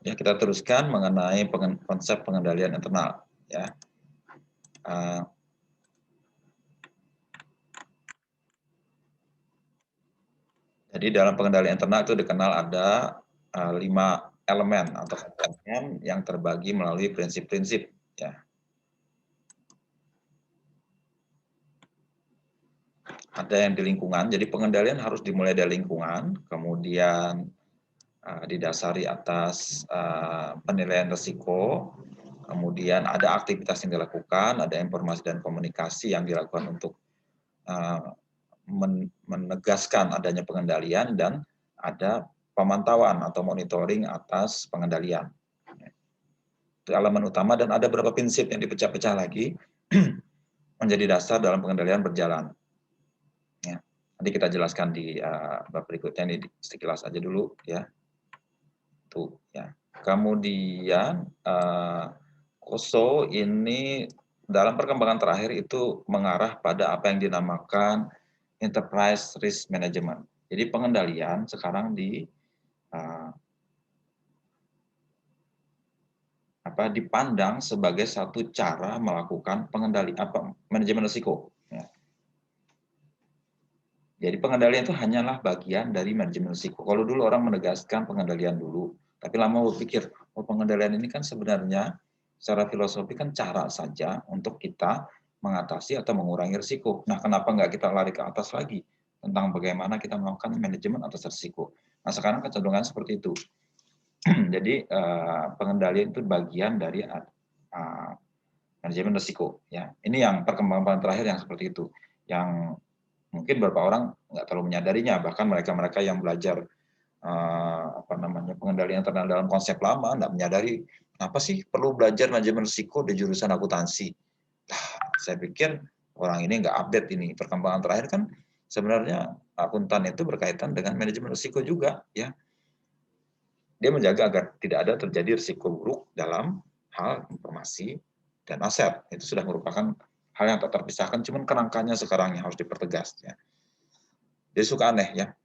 Ya, kita teruskan mengenai konsep pengendalian internal. Ya. Jadi dalam pengendalian internal itu dikenal ada 5 elemen atau komponen yang terbagi melalui prinsip-prinsip. Ya. Ada yang di lingkungan, jadi pengendalian harus dimulai dari lingkungan, kemudian didasari atas penilaian risiko, kemudian ada aktivitas yang dilakukan, ada informasi dan komunikasi yang dilakukan untuk menegaskan adanya pengendalian, dan ada pemantauan atau monitoring atas pengendalian. Itu elemen utama, dan ada beberapa prinsip yang dipecah-pecah lagi menjadi dasar dalam pengendalian berjalan. Ya. Nanti kita jelaskan di bab berikutnya, ini sekilas aja dulu ya. Tuh ya. Kemudian COSO ini dalam perkembangan terakhir itu mengarah pada apa yang dinamakan Enterprise Risk Management. Jadi pengendalian sekarang dipandang sebagai satu cara melakukan manajemen risiko. Ya. Jadi pengendalian itu hanyalah bagian dari manajemen risiko. Kalau dulu orang menegaskan pengendalian dulu, tapi lama berpikir, oh pengendalian ini kan sebenarnya secara filosofi kan cara saja untuk kita mengatasi atau mengurangi risiko. Nah, kenapa nggak kita lari ke atas lagi tentang bagaimana kita melakukan manajemen atas risiko? Nah, sekarang kecenderungan seperti itu. Jadi pengendalian itu bagian dari manajemen risiko. Ya, ini yang perkembangan terakhir yang seperti itu. Yang mungkin beberapa orang nggak terlalu menyadarinya, bahkan mereka-mereka yang belajar pengendalian internal dalam konsep lama nggak menyadari kenapa sih perlu belajar manajemen risiko di jurusan akuntansi. Saya pikir orang ini nggak update ini. Perkembangan terakhir kan sebenarnya akuntan itu berkaitan dengan manajemen risiko juga, ya. Dia menjaga agar tidak ada terjadi risiko buruk dalam hal informasi dan aset. Itu sudah merupakan hal yang tak terpisahkan, cuman kerangkanya sekarang yang harus dipertegas. Ya. Dia suka aneh ya.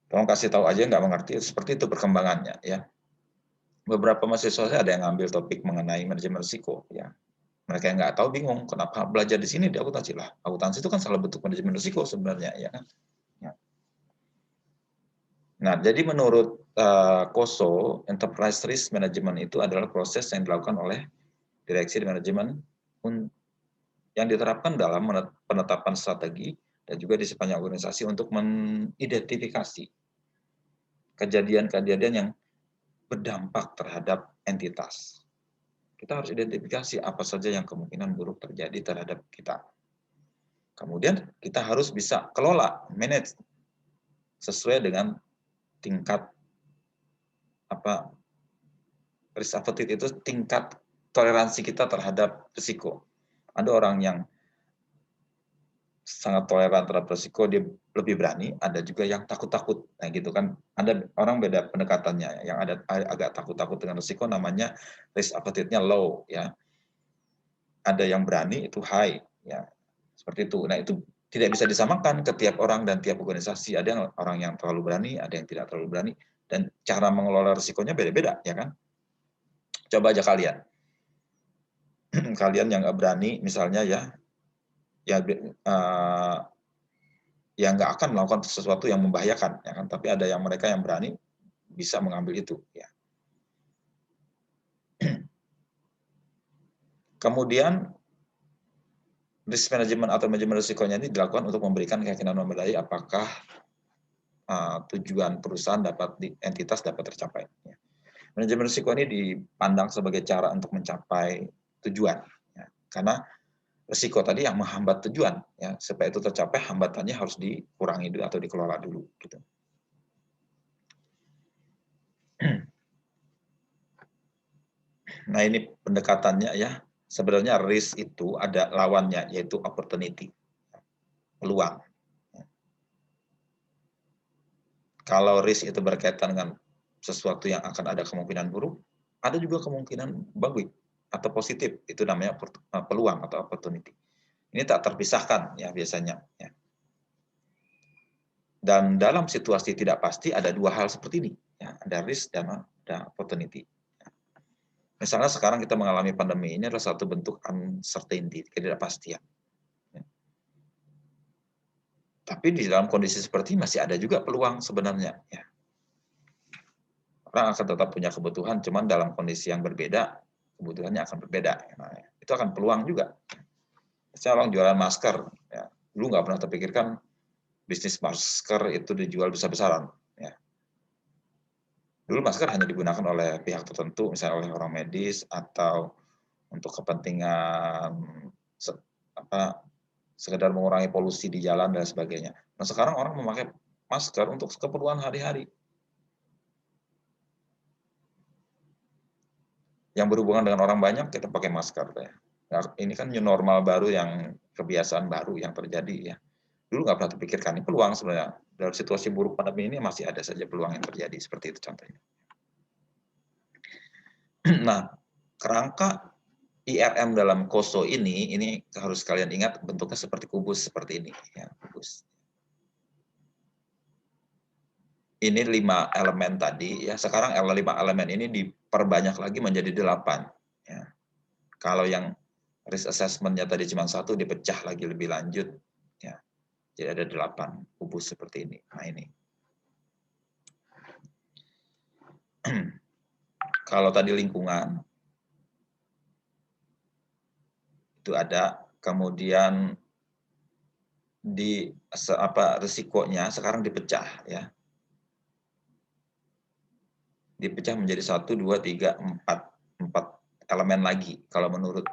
Tolong kasih tahu aja nggak mengerti, seperti itu perkembangannya ya. Beberapa mahasiswa saya ada yang ngambil topik mengenai manajemen risiko ya. Mereka yang nggak tahu bingung kenapa belajar di sini di akuntansi lah. Akuntansi itu kan salah bentuk manajemen risiko sebenarnya ya kan. Ya. Nah, jadi menurut COSO, Enterprise Risk Management itu adalah proses yang dilakukan oleh direksi manajemen yang diterapkan dalam penetapan strategi dan juga di sepanjang organisasi untuk mengidentifikasi kejadian-kejadian yang berdampak terhadap entitas. Kita harus identifikasi apa saja yang kemungkinan buruk terjadi terhadap kita. Kemudian kita harus bisa kelola, manage sesuai dengan tingkat risk appetite itu tingkat toleransi kita terhadap risiko. Ada orang yang sangat toleran terhadap risiko, dia lebih berani, ada juga yang takut-takut. Nah gitu kan, ada orang beda pendekatannya. Yang ada agak takut-takut dengan risiko namanya risk appetite-nya low ya. Ada yang berani itu high ya. Seperti itu. Nah, itu tidak bisa disamakan ke tiap orang dan tiap organisasi. Ada orang yang terlalu berani, ada yang tidak terlalu berani, dan cara mengelola risikonya beda-beda ya kan. Coba aja kalian. Kalian yang nggak berani misalnya ya yang nggak akan melakukan sesuatu yang membahayakan, ya kan? Tapi ada yang mereka yang berani bisa mengambil itu. Ya. Kemudian risk management atau manajemen risikonya ini dilakukan untuk memberikan keyakinan memadai apakah tujuan perusahaan entitas dapat tercapai. Ya. Manajemen risiko ini dipandang sebagai cara untuk mencapai tujuan, ya. Karena risiko tadi yang menghambat tujuan, ya, supaya itu tercapai hambatannya harus dikurangi dulu atau dikelola dulu, gitu. Nah ini pendekatannya ya, sebenarnya risk itu ada lawannya yaitu opportunity, peluang. Kalau risk itu berkaitan dengan sesuatu yang akan ada kemungkinan buruk, ada juga kemungkinan bagus atau positif, itu namanya peluang atau opportunity. Ini tak terpisahkan ya biasanya. Ya. Dan dalam situasi tidak pasti ada dua hal seperti ini. Ya. Ya, ada risk dan ada opportunity. Misalnya sekarang kita mengalami pandemi, ini adalah satu bentuk uncertainty, ketidakpastian. Ya. Tapi di dalam kondisi seperti ini masih ada juga peluang sebenarnya. Ya. Orang akan tetap punya kebutuhan, cuman dalam kondisi yang berbeda, kebutuhannya akan berbeda. Nah, itu akan peluang juga. Misalnya orang jualan masker, ya. Dulu nggak pernah terpikirkan bisnis masker itu dijual besar-besaran. Ya. Dulu masker hanya digunakan oleh pihak tertentu, misalnya oleh orang medis atau untuk kepentingan sekedar mengurangi polusi di jalan dan sebagainya. Nah sekarang orang memakai masker untuk keperluan hari-hari. Yang berhubungan dengan orang banyak kita pakai masker. Ya. Nah, ini kan new normal baru yang kebiasaan baru yang terjadi ya. Dulu nggak pernah terpikirkan ini peluang sebenarnya. Dalam situasi buruk pandemi ini masih ada saja peluang yang terjadi seperti itu contohnya. Nah, kerangka IRM dalam KOSO ini harus kalian ingat bentuknya seperti kubus seperti ini ya, kubus. Ini 5 elemen tadi ya. Sekarang 5 elemen ini diperbanyak lagi menjadi 8 ya. Kalau yang risk assessment-nya tadi cuma 1 dipecah lagi lebih lanjut ya. Jadi ada 8 kubus seperti ini. Nah, ini. Kalau tadi lingkungan itu ada, kemudian di risikonya sekarang dipecah ya. Dipecah menjadi 1, 2, 3, 4 elemen lagi kalau menurut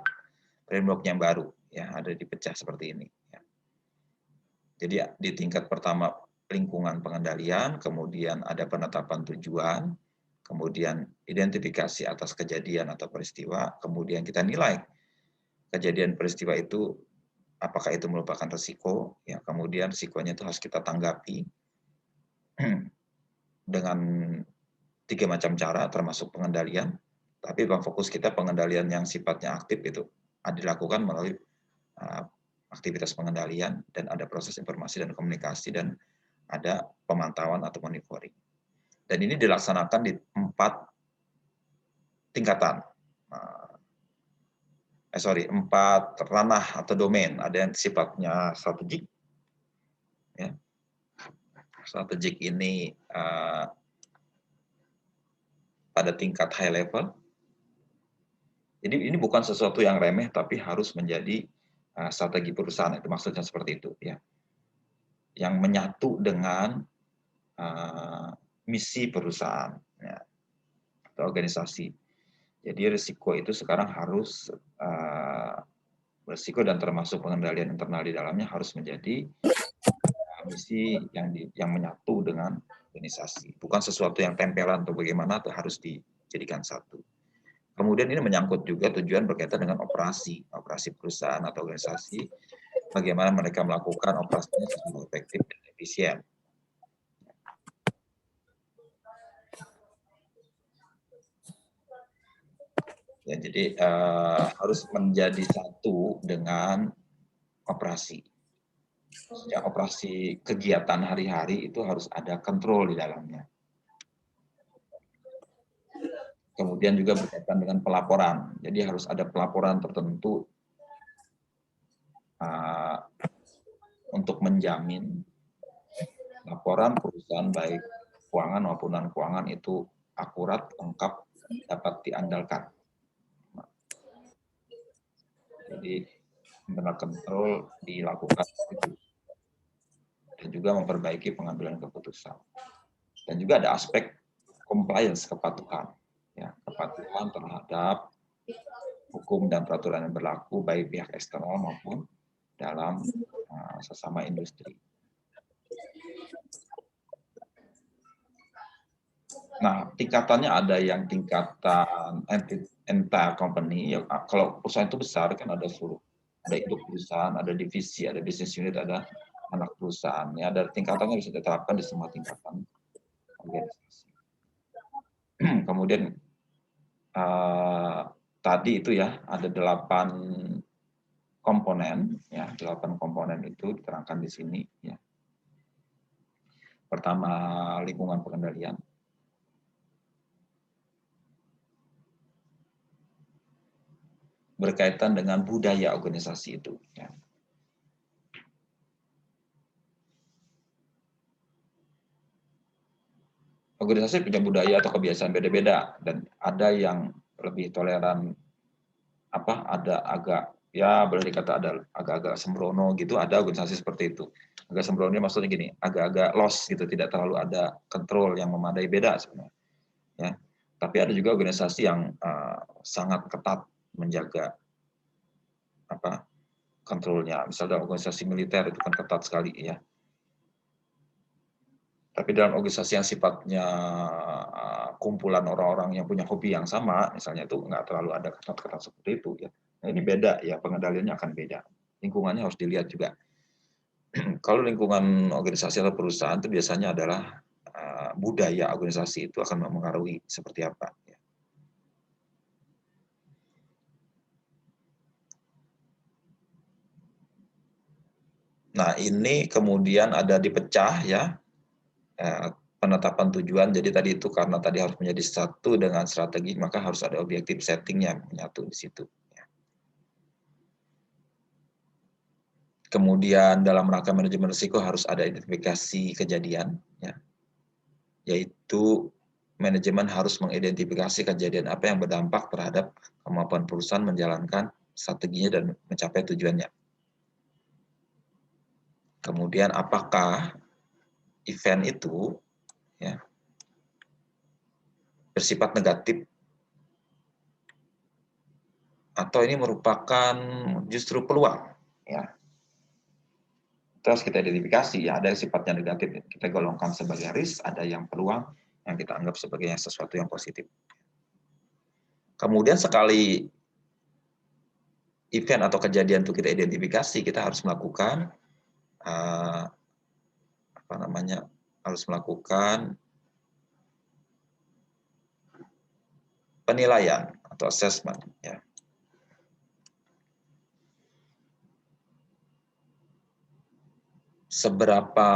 framework yang baru ya, ada dipecah seperti ini ya. Jadi di tingkat pertama lingkungan pengendalian, kemudian ada penetapan tujuan, kemudian identifikasi atas kejadian atau peristiwa, kemudian kita nilai kejadian peristiwa itu apakah itu merupakan risiko, ya kemudian risikonya itu harus kita tanggapi dengan 3 macam cara termasuk pengendalian, tapi fokus kita pengendalian yang sifatnya aktif itu dilakukan melalui aktivitas pengendalian dan ada proses informasi dan komunikasi dan ada pemantauan atau monitoring. Dan ini dilaksanakan di 4 tingkatan. 4 ranah atau domain. Ada yang sifatnya strategik. Ya. Strategik ini pada tingkat high level. Jadi ini bukan sesuatu yang remeh, tapi harus menjadi strategi perusahaan. Itu maksudnya seperti itu. Ya. Yang menyatu dengan misi perusahaan ya, atau organisasi. Jadi risiko itu sekarang harus risiko dan termasuk pengendalian internal di dalamnya harus menjadi misi yang menyatu dengan organisasi. Bukan sesuatu yang tempelan atau bagaimana, itu harus dijadikan satu. Kemudian ini menyangkut juga tujuan berkaitan dengan operasi perusahaan atau organisasi, bagaimana mereka melakukan operasinya secara efektif dan efisien. Ya, jadi harus menjadi satu dengan operasi. Ya, operasi kegiatan hari-hari itu harus ada kontrol di dalamnya. Kemudian juga berkaitan dengan pelaporan. Jadi harus ada pelaporan tertentu untuk menjamin laporan perusahaan baik keuangan maupun non keuangan itu akurat, lengkap, dapat diandalkan. Jadi internal control dilakukan itu. Dan juga memperbaiki pengambilan keputusan. Dan juga ada aspek compliance, kepatuhan. Ya, kepatuhan terhadap hukum dan peraturan yang berlaku baik pihak eksternal maupun dalam sesama industri. Nah, tingkatannya ada yang tingkatan entire company. Ya, kalau perusahaan itu besar kan ada induk perusahaan, ada divisi, ada business unit, ada anak perusahaan. Ya, ada tingkatannya bisa diterapkan di semua tingkatan organisasi. Kemudian tadi itu ya ada 8 komponen, ya 8 komponen itu diterangkan di sini. Ya. Pertama lingkungan pengendalian. berkaitan dengan budaya organisasi itu. Ya. Organisasi punya budaya atau kebiasaan beda-beda, dan ada yang lebih toleran, ada agak, ya boleh dikata ada agak-agak sembrono gitu, ada organisasi seperti itu. Agak sembrono maksudnya gini, agak-agak lost gitu, tidak terlalu ada kontrol yang memadai, beda sebenarnya. Ya. Tapi ada juga organisasi yang sangat ketat menjaga kontrolnya. Misalnya organisasi militer itu kan ketat sekali ya. Tapi dalam organisasi yang sifatnya kumpulan orang-orang yang punya hobi yang sama, misalnya itu nggak terlalu ada ketat-ketat seperti itu ya. Nah, ini beda ya, pengendaliannya akan beda. Lingkungannya harus dilihat juga. Kalau lingkungan organisasi atau perusahaan itu biasanya adalah budaya organisasi itu akan mempengaruhi seperti apa. Ya. Nah, ini kemudian ada dipecah ya, penetapan tujuan. Jadi tadi itu karena tadi harus menjadi satu dengan strategi, maka harus ada objektif settingnya menyatu di situ. Kemudian dalam rangka manajemen risiko harus ada identifikasi kejadian, ya, yaitu manajemen harus mengidentifikasi kejadian apa yang berdampak terhadap kemampuan perusahaan menjalankan strateginya dan mencapai tujuannya. Kemudian apakah event itu ya, bersifat negatif atau ini merupakan justru peluang, ya. Terus kita identifikasi, ya ada yang sifatnya negatif, kita golongkan sebagai risk, ada yang peluang yang kita anggap sebagai sesuatu yang positif. Kemudian sekali event atau kejadian itu kita identifikasi, kita harus melakukan harus melakukan penilaian atau assessment, ya. Seberapa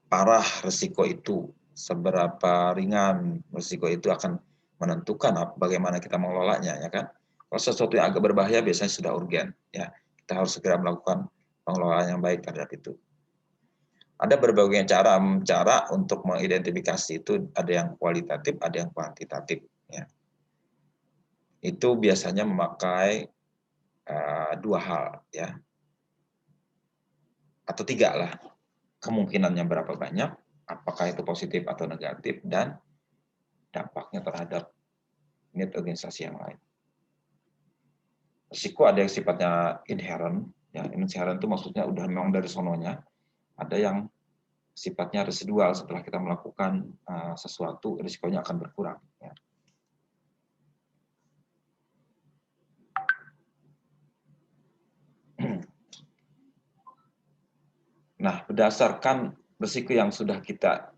parah risiko itu, seberapa ringan risiko itu akan menentukan bagaimana kita mengelolanya, ya kan? Kalau sesuatu yang agak berbahaya biasanya sudah urgen, ya. Kita harus segera melakukan pengelolaan yang baik terhadap itu. Ada berbagai cara untuk mengidentifikasi itu, ada yang kualitatif, ada yang kuantitatif, ya. Itu biasanya memakai dua hal, ya, atau tiga lah. Kemungkinannya berapa banyak, apakah itu positif atau negatif, dan dampaknya terhadap unit organisasi yang lain. Risiko ada yang sifatnya inherent, ya, inherent itu maksudnya udah memang dari sononya. Ada yang sifatnya residual, setelah kita melakukan sesuatu, risikonya akan berkurang. Ya. Nah, berdasarkan risiko yang sudah kita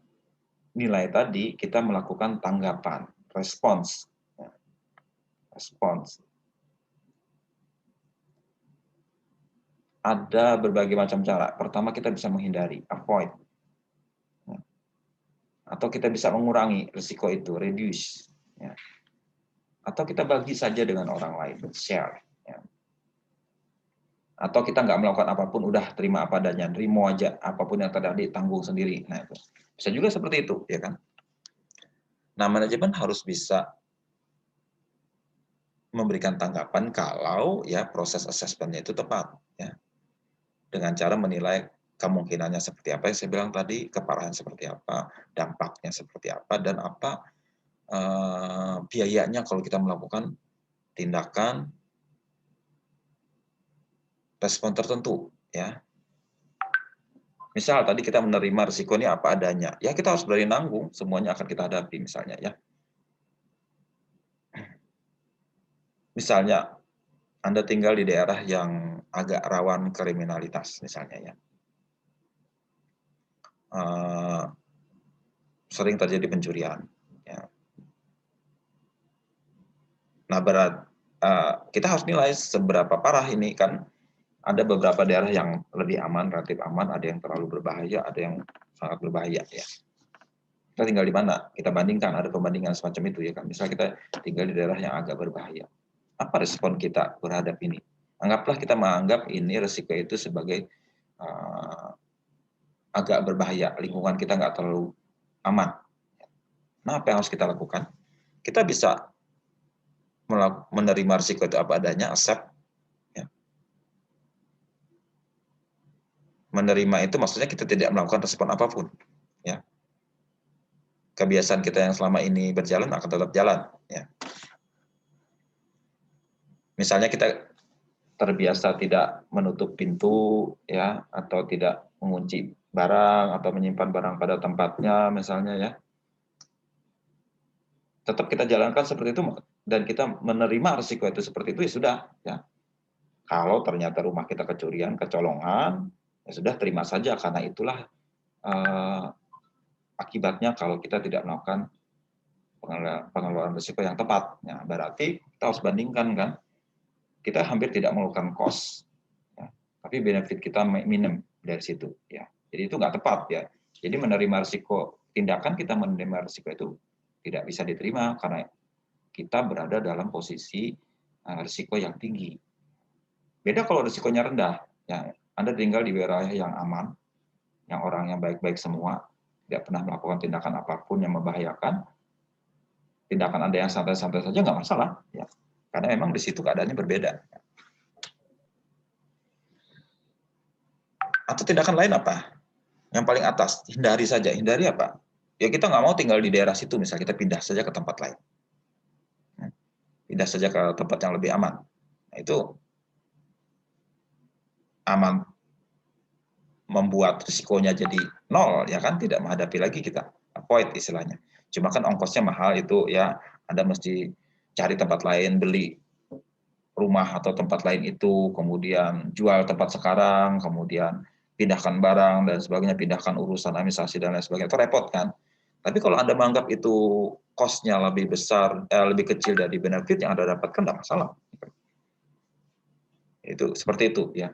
nilai tadi, kita melakukan tanggapan, respons. Ya. Respons. Ada berbagai macam cara. Pertama, kita bisa menghindari, avoid. Atau kita bisa mengurangi risiko itu, reduce. Ya. Atau kita bagi saja dengan orang lain, share. Ya. Atau kita nggak melakukan apapun, udah terima apa adanya, terima aja, apapun yang terjadi tanggung sendiri. Nah, itu bisa juga seperti itu, ya kan? Nah, manajemen harus bisa memberikan tanggapan kalau ya proses assessment-nya itu tepat, ya, dengan cara menilai kemungkinannya seperti apa yang saya bilang tadi, keparahan seperti apa, dampaknya seperti apa, dan apa biayanya kalau kita melakukan tindakan respon tertentu, ya. Misal tadi kita menerima risiko ini apa adanya, ya kita harus berani nanggung, semuanya akan kita hadapi misalnya, ya. Misalnya Anda tinggal di daerah yang agak rawan kriminalitas misalnya, ya. Sering terjadi pencurian, ya. Nah, kita harus nilai seberapa parah ini, kan ada beberapa daerah yang lebih aman, relatif aman, ada yang terlalu berbahaya, ada yang sangat berbahaya, ya. Kita tinggal di mana? Kita bandingkan, ada pembandingan semacam itu, ya kan. Misal kita tinggal di daerah yang agak berbahaya. Apa respon kita terhadap ini? Anggaplah kita menganggap ini risiko itu sebagai agak berbahaya, lingkungan kita nggak terlalu aman. Nah, apa yang harus kita lakukan? Kita bisa menerima risiko itu apa adanya, accept. Ya. Menerima itu maksudnya kita tidak melakukan respon apapun. Ya. Kebiasaan kita yang selama ini berjalan akan tetap jalan. Ya. Misalnya kita terbiasa tidak menutup pintu, ya, atau tidak mengunci barang atau menyimpan barang pada tempatnya, misalnya ya. Tetap kita jalankan seperti itu dan kita menerima risiko itu seperti itu ya sudah. Ya. Kalau ternyata rumah kita kecurian, kecolongan, ya sudah terima saja karena itulah akibatnya kalau kita tidak melakukan pengelolaan risiko yang tepat. Ya, berarti kita harus bandingkan kan, kita hampir tidak melakukan cost, ya, tapi benefit kita minim dari situ. Ya. Jadi itu nggak tepat ya. Jadi menerima risiko, tindakan kita menerima risiko itu tidak bisa diterima karena kita berada dalam posisi risiko yang tinggi. Beda kalau risikonya rendah, ya Anda tinggal di wilayah yang aman, yang orangnya baik-baik semua, tidak pernah melakukan tindakan apapun yang membahayakan, tindakan Anda yang santai-santai saja nggak masalah, ya. Karena memang di situ keadaannya berbeda. Atau tindakan lain apa? Yang paling atas, hindari saja. Hindari apa? Ya kita nggak mau tinggal di daerah situ, misalnya kita pindah saja ke tempat lain. Pindah saja ke tempat yang lebih aman. Nah, itu aman membuat risikonya jadi nol, ya kan, tidak menghadapi lagi kita, avoid istilahnya. Cuma kan ongkosnya mahal itu ya, Anda mesti cari tempat lain, beli rumah atau tempat lain itu, kemudian jual tempat sekarang, kemudian pindahkan barang dan sebagainya, pindahkan urusan administrasi dan lain sebagainya, itu repot kan. Tapi kalau Anda menganggap itu cost-nya lebih besar, lebih kecil dari benefit yang Anda dapatkan, tidak masalah. Itu seperti itu ya.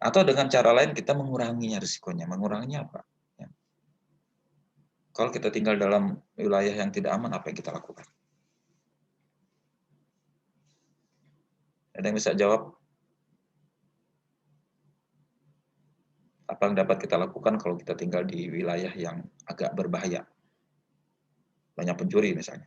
Atau dengan cara lain kita menguranginya risikonya. Menguranginya apa? Ya. Kalau kita tinggal dalam wilayah yang tidak aman, apa yang kita lakukan? Ada yang bisa jawab? Apa yang dapat kita lakukan kalau kita tinggal di wilayah yang agak berbahaya? Banyak pencuri misalnya.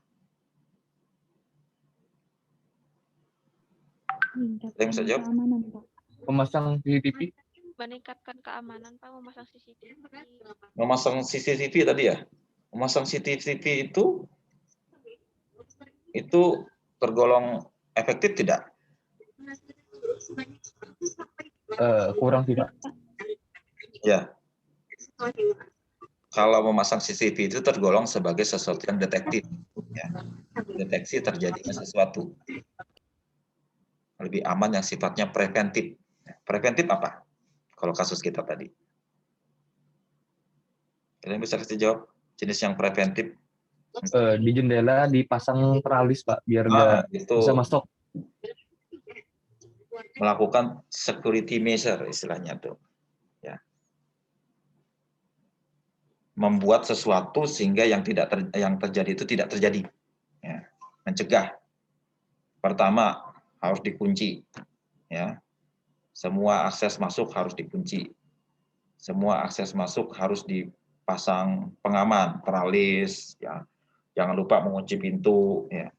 Ada yang bisa jawab? Keamanan, Pak. Memasang CCTV. Meningkatkan keamanan, Pak, memasang CCTV. Memasang CCTV tadi ya? Memasang CCTV itu tergolong efektif tidak? Kurang tidak. Ya. Kalau memasang CCTV itu tergolong sebagai sesuatu yang detektif. Ya. Deteksi terjadinya sesuatu. Lebih aman yang sifatnya preventif. Preventif apa? Kalau kasus kita tadi. Kalian bisa kasih jawab jenis yang preventif? Di jendela dipasang teralis, Pak, biar nggak itu bisa masuk. Melakukan security measure istilahnya tuh. Ya. Membuat sesuatu sehingga yang terjadi itu tidak terjadi. Ya. Mencegah. Pertama, harus dikunci. Ya. Semua akses masuk harus dikunci. Semua akses masuk harus dipasang pengaman, teralis, ya. Jangan lupa mengunci pintu, ya.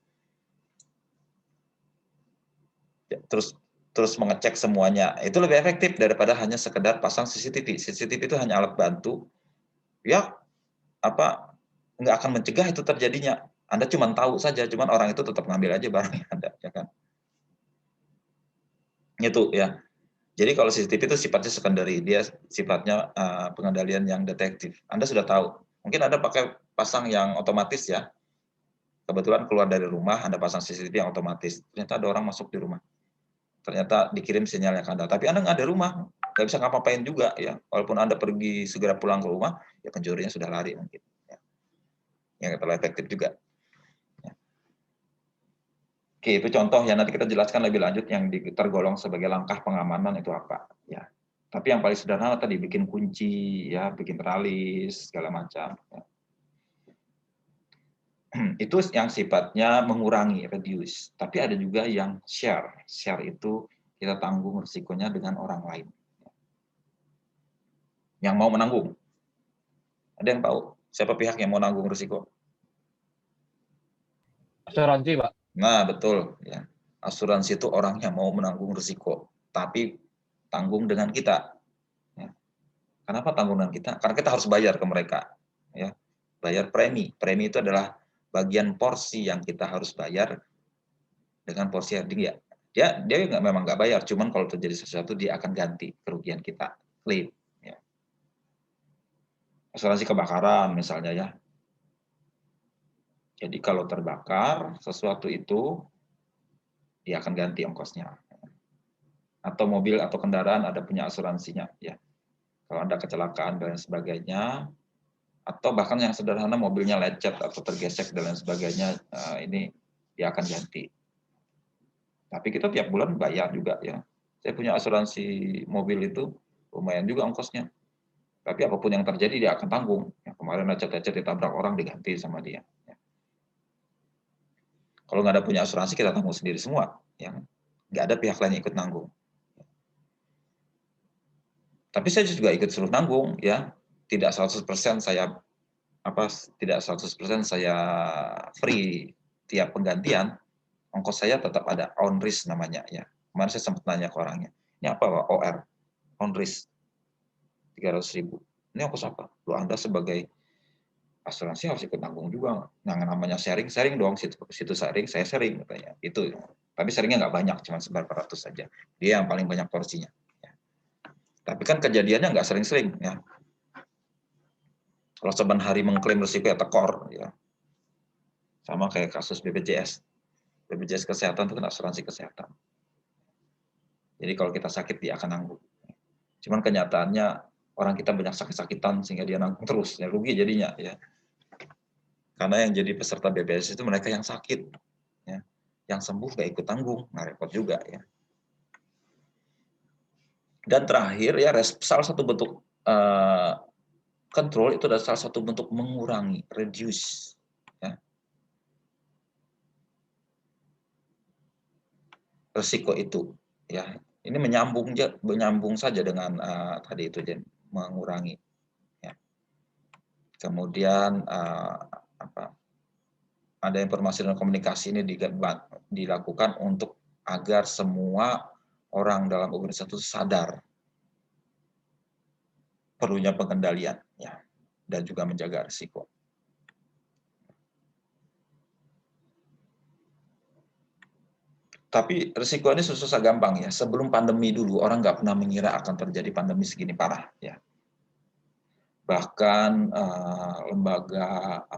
Terus mengecek semuanya. Itu lebih efektif daripada hanya sekedar pasang CCTV. CCTV itu hanya alat bantu, ya apa nggak akan mencegah itu terjadinya. Anda cuma tahu saja, cuman orang itu tetap ngambil aja barang yang ada, ya kan? Itu ya. Jadi kalau CCTV itu sifatnya secondary, dia sifatnya pengendalian yang detektif. Anda sudah tahu. Mungkin Anda pakai pasang yang otomatis ya. Kebetulan keluar dari rumah, Anda pasang CCTV yang otomatis. Ternyata ada orang masuk di rumah. Ternyata dikirim sinyalnya ke Anda. Tapi Anda nggak ada rumah, nggak bisa ngapa-ngapain juga ya. Walaupun Anda pergi segera pulang ke rumah, ya pencurinya sudah lari mungkin. Ya. Yang terlalu efektif juga. Oke, itu contoh ya, nanti kita jelaskan lebih lanjut yang tergolong sebagai langkah pengamanan itu apa. Ya. Tapi yang paling sederhana tadi, bikin kunci, ya, bikin teralis, segala macam. Ya. Itu yang sifatnya mengurangi, reduce. Tapi ada juga yang share. Share itu kita tanggung risikonya dengan orang lain. Yang mau menanggung. Ada yang tahu siapa pihak yang mau nanggung risiko? Asuransi, Pak. Nah, betul. Ya. Asuransi itu orang yang mau menanggung risiko. Tapi tanggung dengan kita. Ya. Kenapa tanggung dengan kita? Karena kita harus bayar ke mereka. Ya. Bayar premi. Premi itu adalah bagian porsi yang kita harus bayar dengan porsi yang tinggi. Dia memang nggak bayar, cuman kalau terjadi sesuatu dia akan ganti kerugian kita, claim. Ya. Asuransi kebakaran misalnya ya. Jadi kalau terbakar sesuatu itu, dia akan ganti ongkosnya. Atau mobil atau kendaraan ada punya asuransinya ya. Kalau ada kecelakaan dan sebagainya, atau bahkan yang sederhana mobilnya lecet atau tergesek dan lain sebagainya, ini dia akan ganti. Tapi kita tiap bulan bayar juga ya. Saya punya asuransi mobil itu lumayan juga ongkosnya. Tapi apapun yang terjadi dia akan tanggung. Ya, kemarin lecet-lecet ditabrak orang diganti sama dia. Ya. Kalau nggak ada punya asuransi kita tanggung sendiri semua. Ya. Nggak ada pihak lain yang ikut nanggung. Tapi saya juga ikut suruh nanggung ya. Tidak 100% saya tidak 100% saya free tiap penggantian. Ongkos saya tetap ada on risk namanya ya. Kemarin saya sempat nanya ke orangnya. Ini apa Pak? OR, on risk 300.000. Ini ongkos apa? Lu Anda sebagai asuransi harus ikut tanggung juga. Nah, namanya sharing dong. Situ sharing, saya sharing katanya. Itu. Tapi sharingnya nggak banyak, cuma seberapa ratus saja. Dia yang paling banyak porsinya. Ya. Tapi kan kejadiannya nggak sering-sering ya. Kalau saban hari mengklaim risiko ya tekor ya. Sama kayak kasus BPJS. BPJS kesehatan itu kan asuransi kesehatan. Jadi kalau kita sakit dia akan nanggung. Cuman kenyataannya orang kita banyak sakit-sakitan sehingga dia nanggung terus, ya rugi jadinya ya. Karena yang jadi peserta BPJS itu mereka yang sakit, ya. Yang sembuh nggak ikut tanggung, nah repot juga ya. Dan terakhir ya salah satu bentuk control itu adalah salah satu bentuk mengurangi, reduce. Ya. Resiko itu, ya ini menyambung saja dengan tadi itu mengurangi. Ya. Kemudian ada informasi dan komunikasi ini dilakukan untuk agar semua orang dalam organisasi itu sadar perlunya pengendalian ya, dan juga menjaga risiko. Tapi risiko ini susah gampang ya. Sebelum pandemi dulu orang nggak pernah mengira akan terjadi pandemi segini parah ya. Bahkan lembaga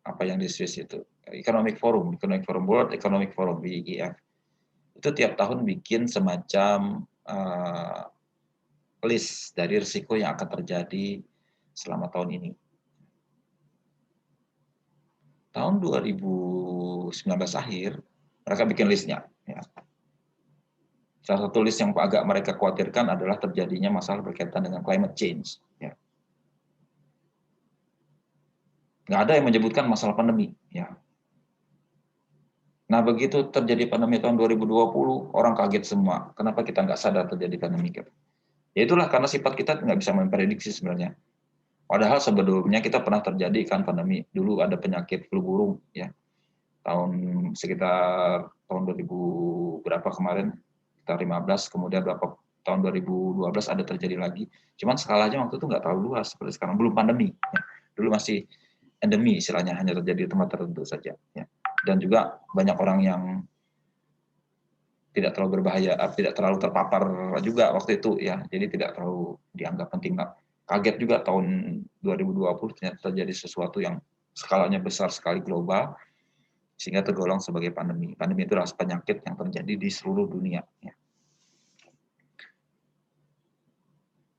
apa yang di Swiss itu, Economic Forum World Economic Forum WEF itu tiap tahun bikin semacam list dari risiko yang akan terjadi selama tahun ini. Tahun 2019 akhir mereka bikin listnya. Ya. Salah satu list yang agak mereka khawatirkan adalah terjadinya masalah berkaitan dengan climate change. Ya. Nggak ada yang menyebutkan masalah pandemi. Ya. Nah begitu terjadi pandemi tahun 2020, orang kaget semua. Kenapa kita nggak sadar terjadi pandemi? Ya itulah karena sifat kita nggak bisa memprediksi sebenarnya. Padahal sebelumnya kita pernah terjadi kan pandemi. Dulu ada penyakit flu burung ya. Sekitar tahun 2000 berapa kemarin, sekitar 15, kemudian tahun 2012 ada terjadi lagi. Cuman skalanya waktu itu nggak terlalu luas seperti sekarang, belum pandemi. Ya. Dulu masih endemi istilahnya, hanya terjadi di tempat tertentu saja. Ya. Dan juga banyak orang yang tidak terlalu berbahaya, tidak terlalu terpapar juga waktu itu ya, jadi tidak terlalu dianggap penting. Kaget juga tahun 2020 ternyata terjadi sesuatu yang skalanya besar sekali global, sehingga tergolong sebagai pandemi. Pandemi itu adalah penyakit yang terjadi di seluruh dunia. Ya.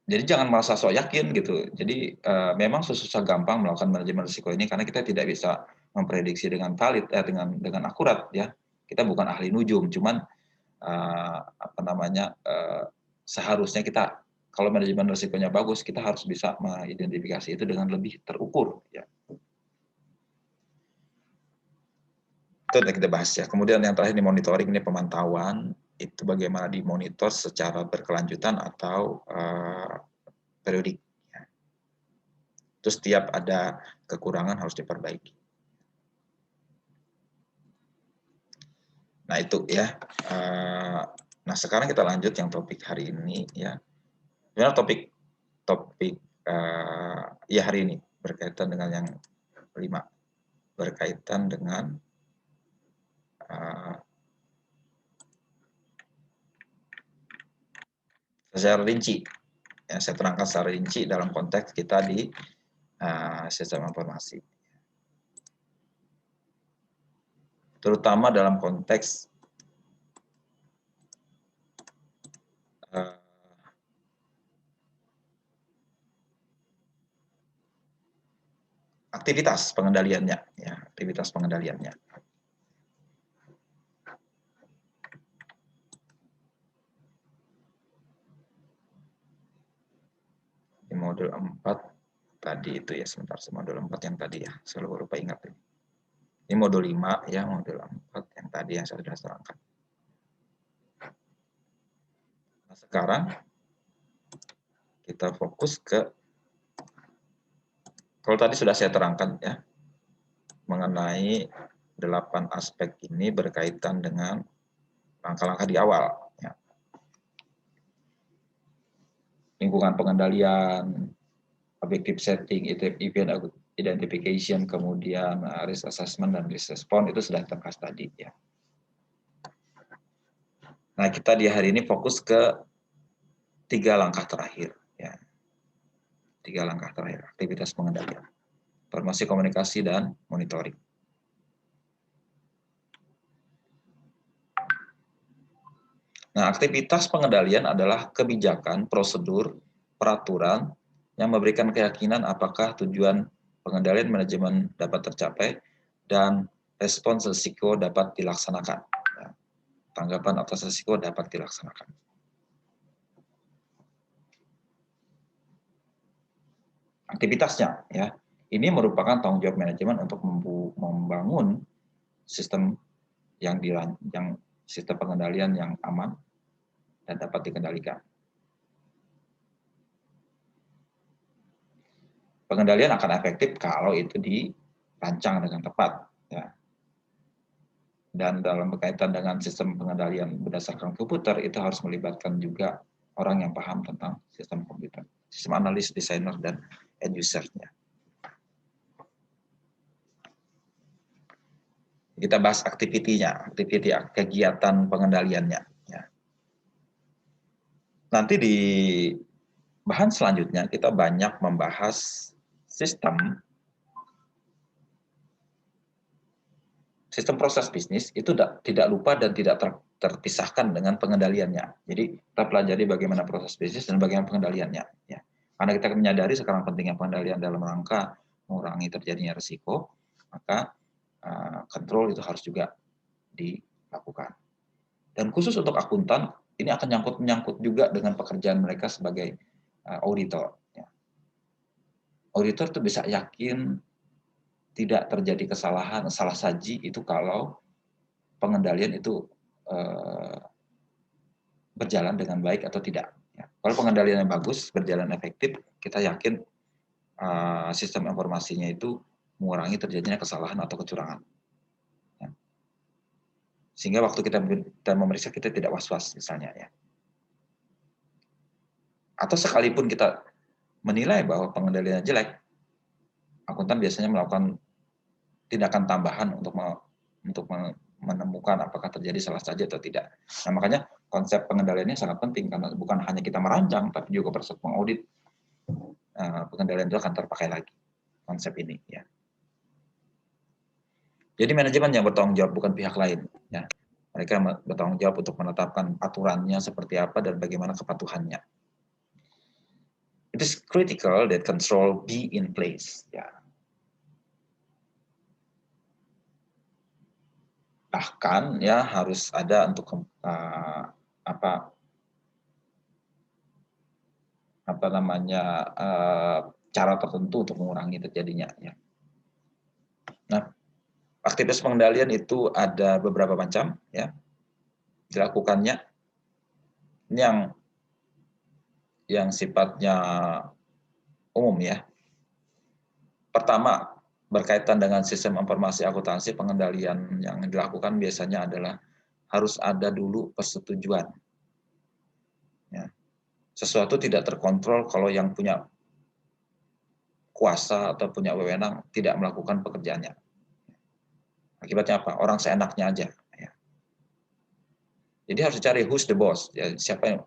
Jadi jangan merasa sok yakin gitu. Jadi memang susah gampang melakukan manajemen risiko ini karena kita tidak bisa memprediksi dengan valid, dengan akurat ya. Kita bukan ahli nujum, cuman seharusnya kita kalau manajemen risikonya bagus, kita harus bisa mengidentifikasi itu dengan lebih terukur. Ya. Itu yang kita bahas ya. Kemudian yang terakhir ini monitoring, ini pemantauan. Itu bagaimana dimonitor secara berkelanjutan atau periodik. Ya. Terus setiap ada kekurangan harus diperbaiki. Nah itu ya. Nah sekarang kita lanjut yang topik hari ini ya. Sebenarnya topik ya hari ini berkaitan dengan yang 5, berkaitan dengan secara rinci. Ya, saya terangkan secara rinci dalam konteks kita di sistem informasi. Terutama dalam konteks aktivitas pengendaliannya, ya, aktivitas pengendaliannya. Di modul 4 tadi itu ya, sebentar, modul 4 yang tadi ya, selalu lupa ingat ini. Ini modul 5 ya, modul 4 yang tadi yang saya sudah terangkan. Nah, sekarang kita fokus ke, kalau tadi sudah saya terangkan ya, mengenai 8 aspek ini berkaitan dengan langkah-langkah di awal. Ya. Lingkungan pengendalian, objective setting, event identification, kemudian risk assessment dan risk response itu sudah terbahas tadi ya. Nah kita di hari ini fokus ke 3 langkah terakhir ya. 3 langkah terakhir aktivitas pengendalian, informasi komunikasi dan monitoring. Nah aktivitas pengendalian adalah kebijakan, prosedur, peraturan yang memberikan keyakinan apakah tujuan pengendalian manajemen dapat tercapai dan respons risiko dapat dilaksanakan. Ya. Tanggapan atas risiko dapat dilaksanakan. Aktivitasnya, ya, ini merupakan tanggung jawab manajemen untuk membangun sistem yang sistem pengendalian yang aman dan dapat dikendalikan. Pengendalian akan efektif kalau itu dirancang dengan tepat. Ya. Dan dalam berkaitan dengan sistem pengendalian berdasarkan komputer, itu harus melibatkan juga orang yang paham tentang sistem komputer. Sistem analis, desainer, dan end user-nya. Kita bahas aktivitinya, kegiatan pengendaliannya. Ya. Nanti di bahan selanjutnya kita banyak membahas sistem proses bisnis itu tidak lupa dan tidak terpisahkan dengan pengendaliannya. Jadi kita pelajari bagaimana proses bisnis dan bagaimana pengendaliannya. Ya. Karena kita menyadari sekarang pentingnya pengendalian dalam rangka mengurangi terjadinya risiko, maka kontrol itu harus juga dilakukan. Dan khusus untuk akuntan, ini akan menyangkut juga dengan pekerjaan mereka sebagai auditor. Ya. Auditor itu bisa yakin tidak terjadi kesalahan, salah saji itu kalau pengendalian itu berjalan dengan baik atau tidak. Ya. Kalau pengendaliannya bagus, berjalan efektif, kita yakin sistem informasinya itu mengurangi terjadinya kesalahan atau kecurangan. Ya. Sehingga waktu kita memeriksa kita tidak was-was misalnya ya. Atau sekalipun kita menilai bahwa pengendaliannya jelek, akuntan biasanya melakukan tindakan tambahan untuk menemukan apakah terjadi salah saja atau tidak. Nah, makanya konsep pengendaliannya sangat penting karena bukan hanya kita merancang, tapi juga proses mengaudit pengendalian itu akan terpakai lagi konsep ini. Ya. Jadi manajemen yang bertanggung jawab bukan pihak lain. Ya. Mereka bertanggung jawab untuk menetapkan aturannya seperti apa dan bagaimana kepatuhannya. It is critical that control be in place. Ya. Bahkan ya harus ada untuk cara tertentu untuk mengurangi terjadinya. Ya. Nah, aktivitas pengendalian itu ada beberapa macam, ya, dilakukannya. Ini yang sifatnya umum, ya. Pertama, berkaitan dengan sistem informasi akuntansi, pengendalian yang dilakukan biasanya adalah harus ada dulu persetujuan. Ya. Sesuatu tidak terkontrol kalau yang punya kuasa atau punya wewenang tidak melakukan pekerjaannya. Akibatnya apa? Orang seenaknya aja. Ya. Jadi harus cari who's the boss. Ya, siapa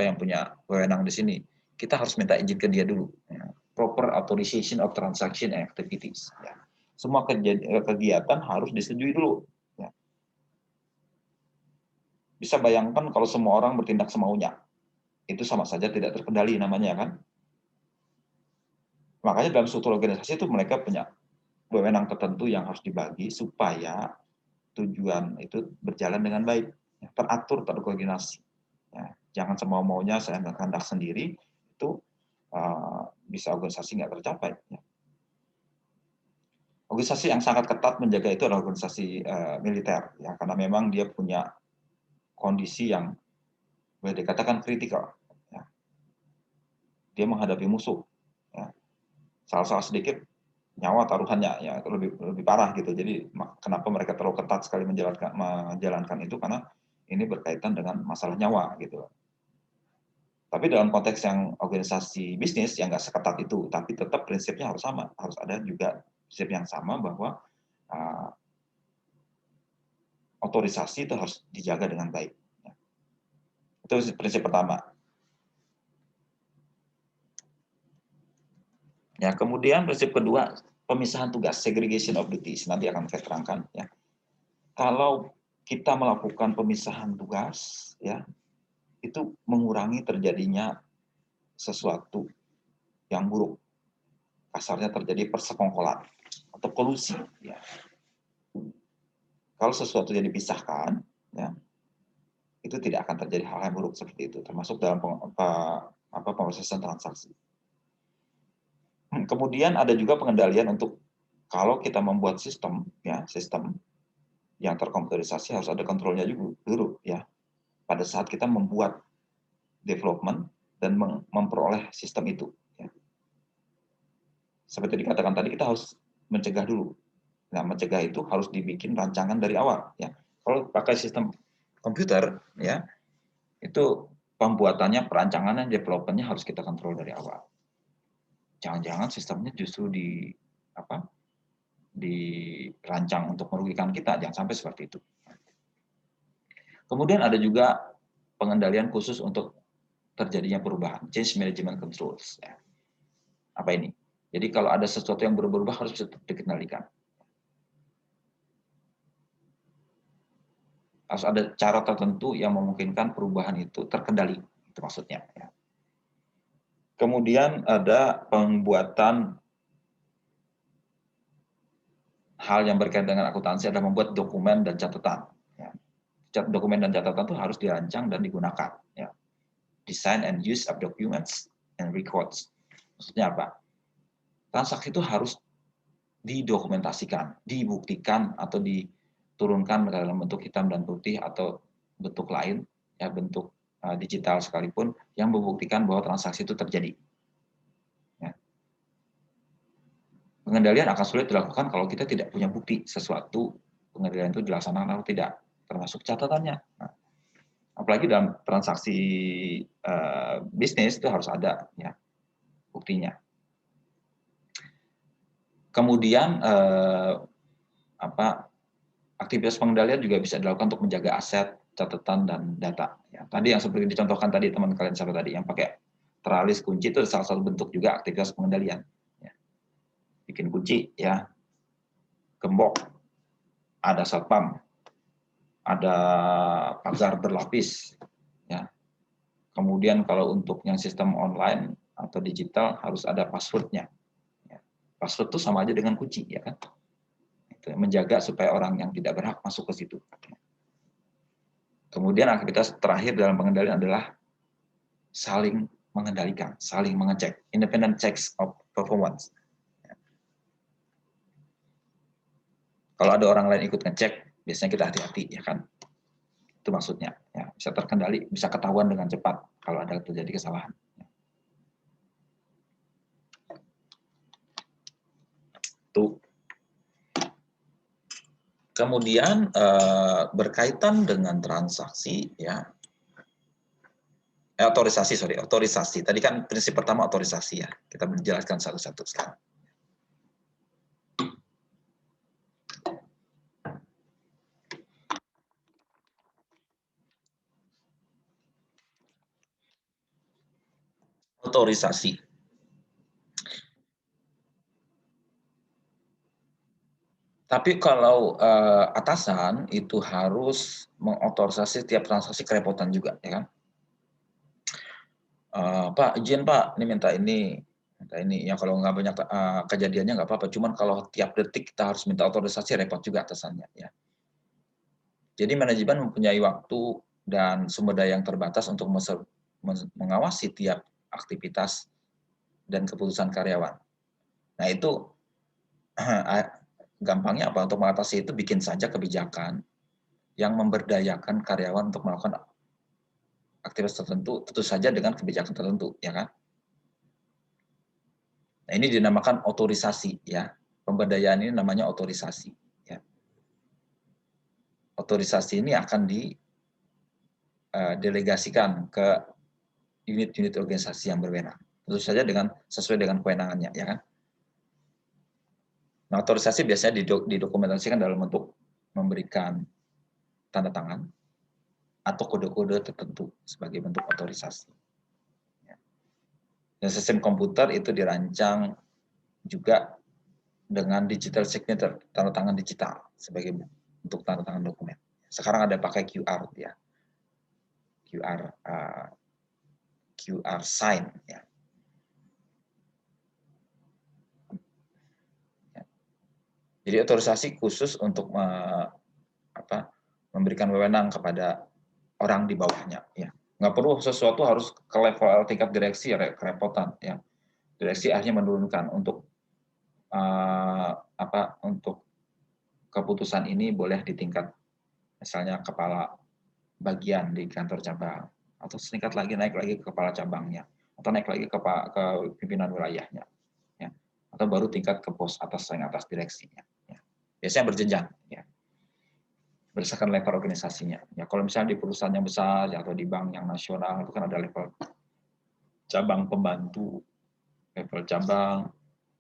yang punya wewenang di sini. Kita harus minta izin ke dia dulu. Ya. Proper authorization of transaction and activities. Ya. Semua kegiatan harus disetujui dulu. Ya. Bisa bayangkan kalau semua orang bertindak semaunya. Itu sama saja tidak terkendali namanya, kan? Makanya dalam struktur organisasi itu mereka punya wewenang tertentu yang harus dibagi supaya tujuan itu berjalan dengan baik, ya, teratur, terkoordinasi. Ya, jangan semau-maunya saya kehendak sendiri, itu bisa organisasi nggak tercapai. Ya. Organisasi yang sangat ketat menjaga itu adalah organisasi militer, ya, karena memang dia punya kondisi yang boleh dikatakan kritikal. Ya. Dia menghadapi musuh. Ya. Salah-salah sedikit nyawa taruhannya, ya itu lebih parah gitu. Jadi kenapa mereka terlalu ketat sekali menjalankan itu, karena ini berkaitan dengan masalah nyawa gitu. Tapi dalam konteks yang organisasi bisnis yang nggak seketat itu, tapi tetap prinsipnya harus sama, harus ada juga prinsip yang sama bahwa otorisasi itu harus dijaga dengan baik. Itu prinsip pertama. Ya, kemudian prinsip kedua, pemisahan tugas, segregation of duties. Nanti akan saya terangkan. Ya. Kalau kita melakukan pemisahan tugas, ya, itu mengurangi terjadinya sesuatu yang buruk. Kasarnya terjadi persekongkolan atau kolusi. Ya. Kalau sesuatu yang dipisahkan, ya, itu tidak akan terjadi hal yang buruk seperti itu, termasuk dalam pemrosesan transaksi. Kemudian ada juga pengendalian untuk kalau kita membuat sistem, ya, sistem yang terkomputerisasi harus ada kontrolnya juga dulu, ya. Pada saat kita membuat development dan memperoleh sistem itu, ya. Seperti dikatakan tadi, kita harus mencegah dulu. Nah, mencegah itu harus dibikin rancangan dari awal, ya. Kalau pakai sistem komputer, ya, itu pembuatannya, perancangannya, developmentnya harus kita kontrol dari awal. Jangan-jangan sistemnya justru dirancang untuk merugikan kita, jangan sampai seperti itu. Kemudian ada juga pengendalian khusus untuk terjadinya perubahan, change management controls. Ya. Apa ini? Jadi kalau ada sesuatu yang berubah harus tetap dikendalikan. Harus ada cara tertentu yang memungkinkan perubahan itu terkendali, itu maksudnya. Ya. Kemudian ada pembuatan hal yang berkaitan dengan akuntansi adalah membuat dokumen dan catatan. Ya. Dokumen dan catatan itu harus dirancang dan digunakan. Ya. Design and use of documents and records. Maksudnya apa? Transaksi itu harus didokumentasikan, dibuktikan atau diturunkan dalam bentuk hitam dan putih atau bentuk lain, ya, bentuk digital sekalipun, yang membuktikan bahwa transaksi itu terjadi. Ya. Pengendalian akan sulit dilakukan kalau kita tidak punya bukti sesuatu pengendalian itu dilaksanakan atau tidak, termasuk catatannya. Nah, apalagi dalam transaksi bisnis itu harus ada, ya, buktinya. Kemudian aktivitas pengendalian juga bisa dilakukan untuk menjaga aset, catatan, dan data. Ya, tadi yang seperti dicontohkan tadi teman kalian siapa tadi yang pakai teralis kunci itu salah satu bentuk juga aktivitas pengendalian. Ya. Bikin kunci, ya, gembok, ada satpam, ada pagar berlapis. Ya. Kemudian kalau untuk yang sistem online atau digital harus ada passwordnya. Ya. Password itu sama aja dengan kunci, ya kan? Itu menjaga supaya orang yang tidak berhak masuk ke situ. Kemudian aktivitas terakhir dalam pengendalian adalah saling mengendalikan, saling mengecek, independent checks of performance. Kalau ada orang lain ikut ngecek, biasanya kita hati-hati, ya kan? Itu maksudnya, ya, bisa terkendali, bisa ketahuan dengan cepat kalau ada terjadi kesalahan. Tuh. Kemudian berkaitan dengan transaksi, ya, otorisasi. Tadi kan prinsip pertama otorisasi, ya. Kita menjelaskan satu-satu sekarang. Otorisasi. Tapi kalau atasan itu harus mengotorisasi tiap transaksi kerepotan juga, ya kan? Pak, izin Pak, ini minta ini. Ya kalau nggak banyak kejadiannya nggak apa-apa. Cuman kalau tiap detik kita harus minta otorisasi, repot juga atasannya, ya. Jadi manajemen mempunyai waktu dan sumber daya yang terbatas untuk mengawasi tiap aktivitas dan keputusan karyawan. Nah itu gampangnya apa? Untuk mengatasi itu bikin saja kebijakan yang memberdayakan karyawan untuk melakukan aktivitas tertentu, tentu saja dengan kebijakan tertentu, ya kan? Nah ini dinamakan otorisasi, ya. Pemberdayaan ini namanya otorisasi. Ya. Otorisasi ini akan didelegasikan ke unit-unit organisasi yang berwenang. Tentu saja sesuai dengan kewenangannya, ya kan? Nah, otorisasi biasanya didokumentasikan dalam bentuk memberikan tanda tangan atau kode-kode tertentu sebagai bentuk otorisasi. Dan sistem komputer itu dirancang juga dengan digital signature, tanda tangan digital sebagai bentuk tanda tangan dokumen. Sekarang ada pakai QR, ya. QR sign, ya. Jadi otorisasi khusus untuk memberikan wewenang kepada orang di bawahnya, ya. Nggak perlu sesuatu harus ke level tingkat direksi, ya, kerepotan, ya. Direksi akhirnya menurunkan untuk untuk keputusan ini boleh di tingkat misalnya kepala bagian di kantor cabang, atau setingkat lagi naik lagi ke kepala cabangnya, atau naik lagi ke pimpinan wilayahnya, ya. Atau baru tingkat ke pos atas yang atas direksinya, ya. Biasanya berjenjang, ya, berdasarkan level organisasinya. Ya, kalau misalnya di perusahaan yang besar, ya, atau di bank yang nasional itu kan ada level cabang pembantu, level cabang,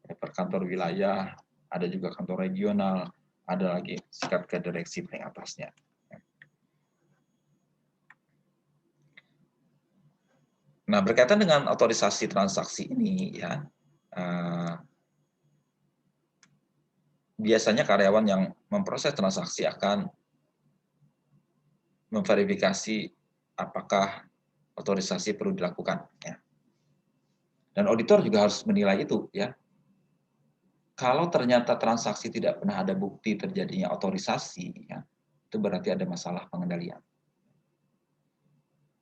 level kantor wilayah, ada juga kantor regional, ada lagi tingkat ke direksi paling atasnya. Nah, berkaitan dengan otorisasi transaksi ini, ya, biasanya karyawan yang memproses transaksi akan memverifikasi apakah otorisasi perlu dilakukan, ya. Dan auditor juga harus menilai itu, ya. Kalau ternyata transaksi tidak pernah ada bukti terjadinya otorisasi, ya, itu berarti ada masalah pengendalian.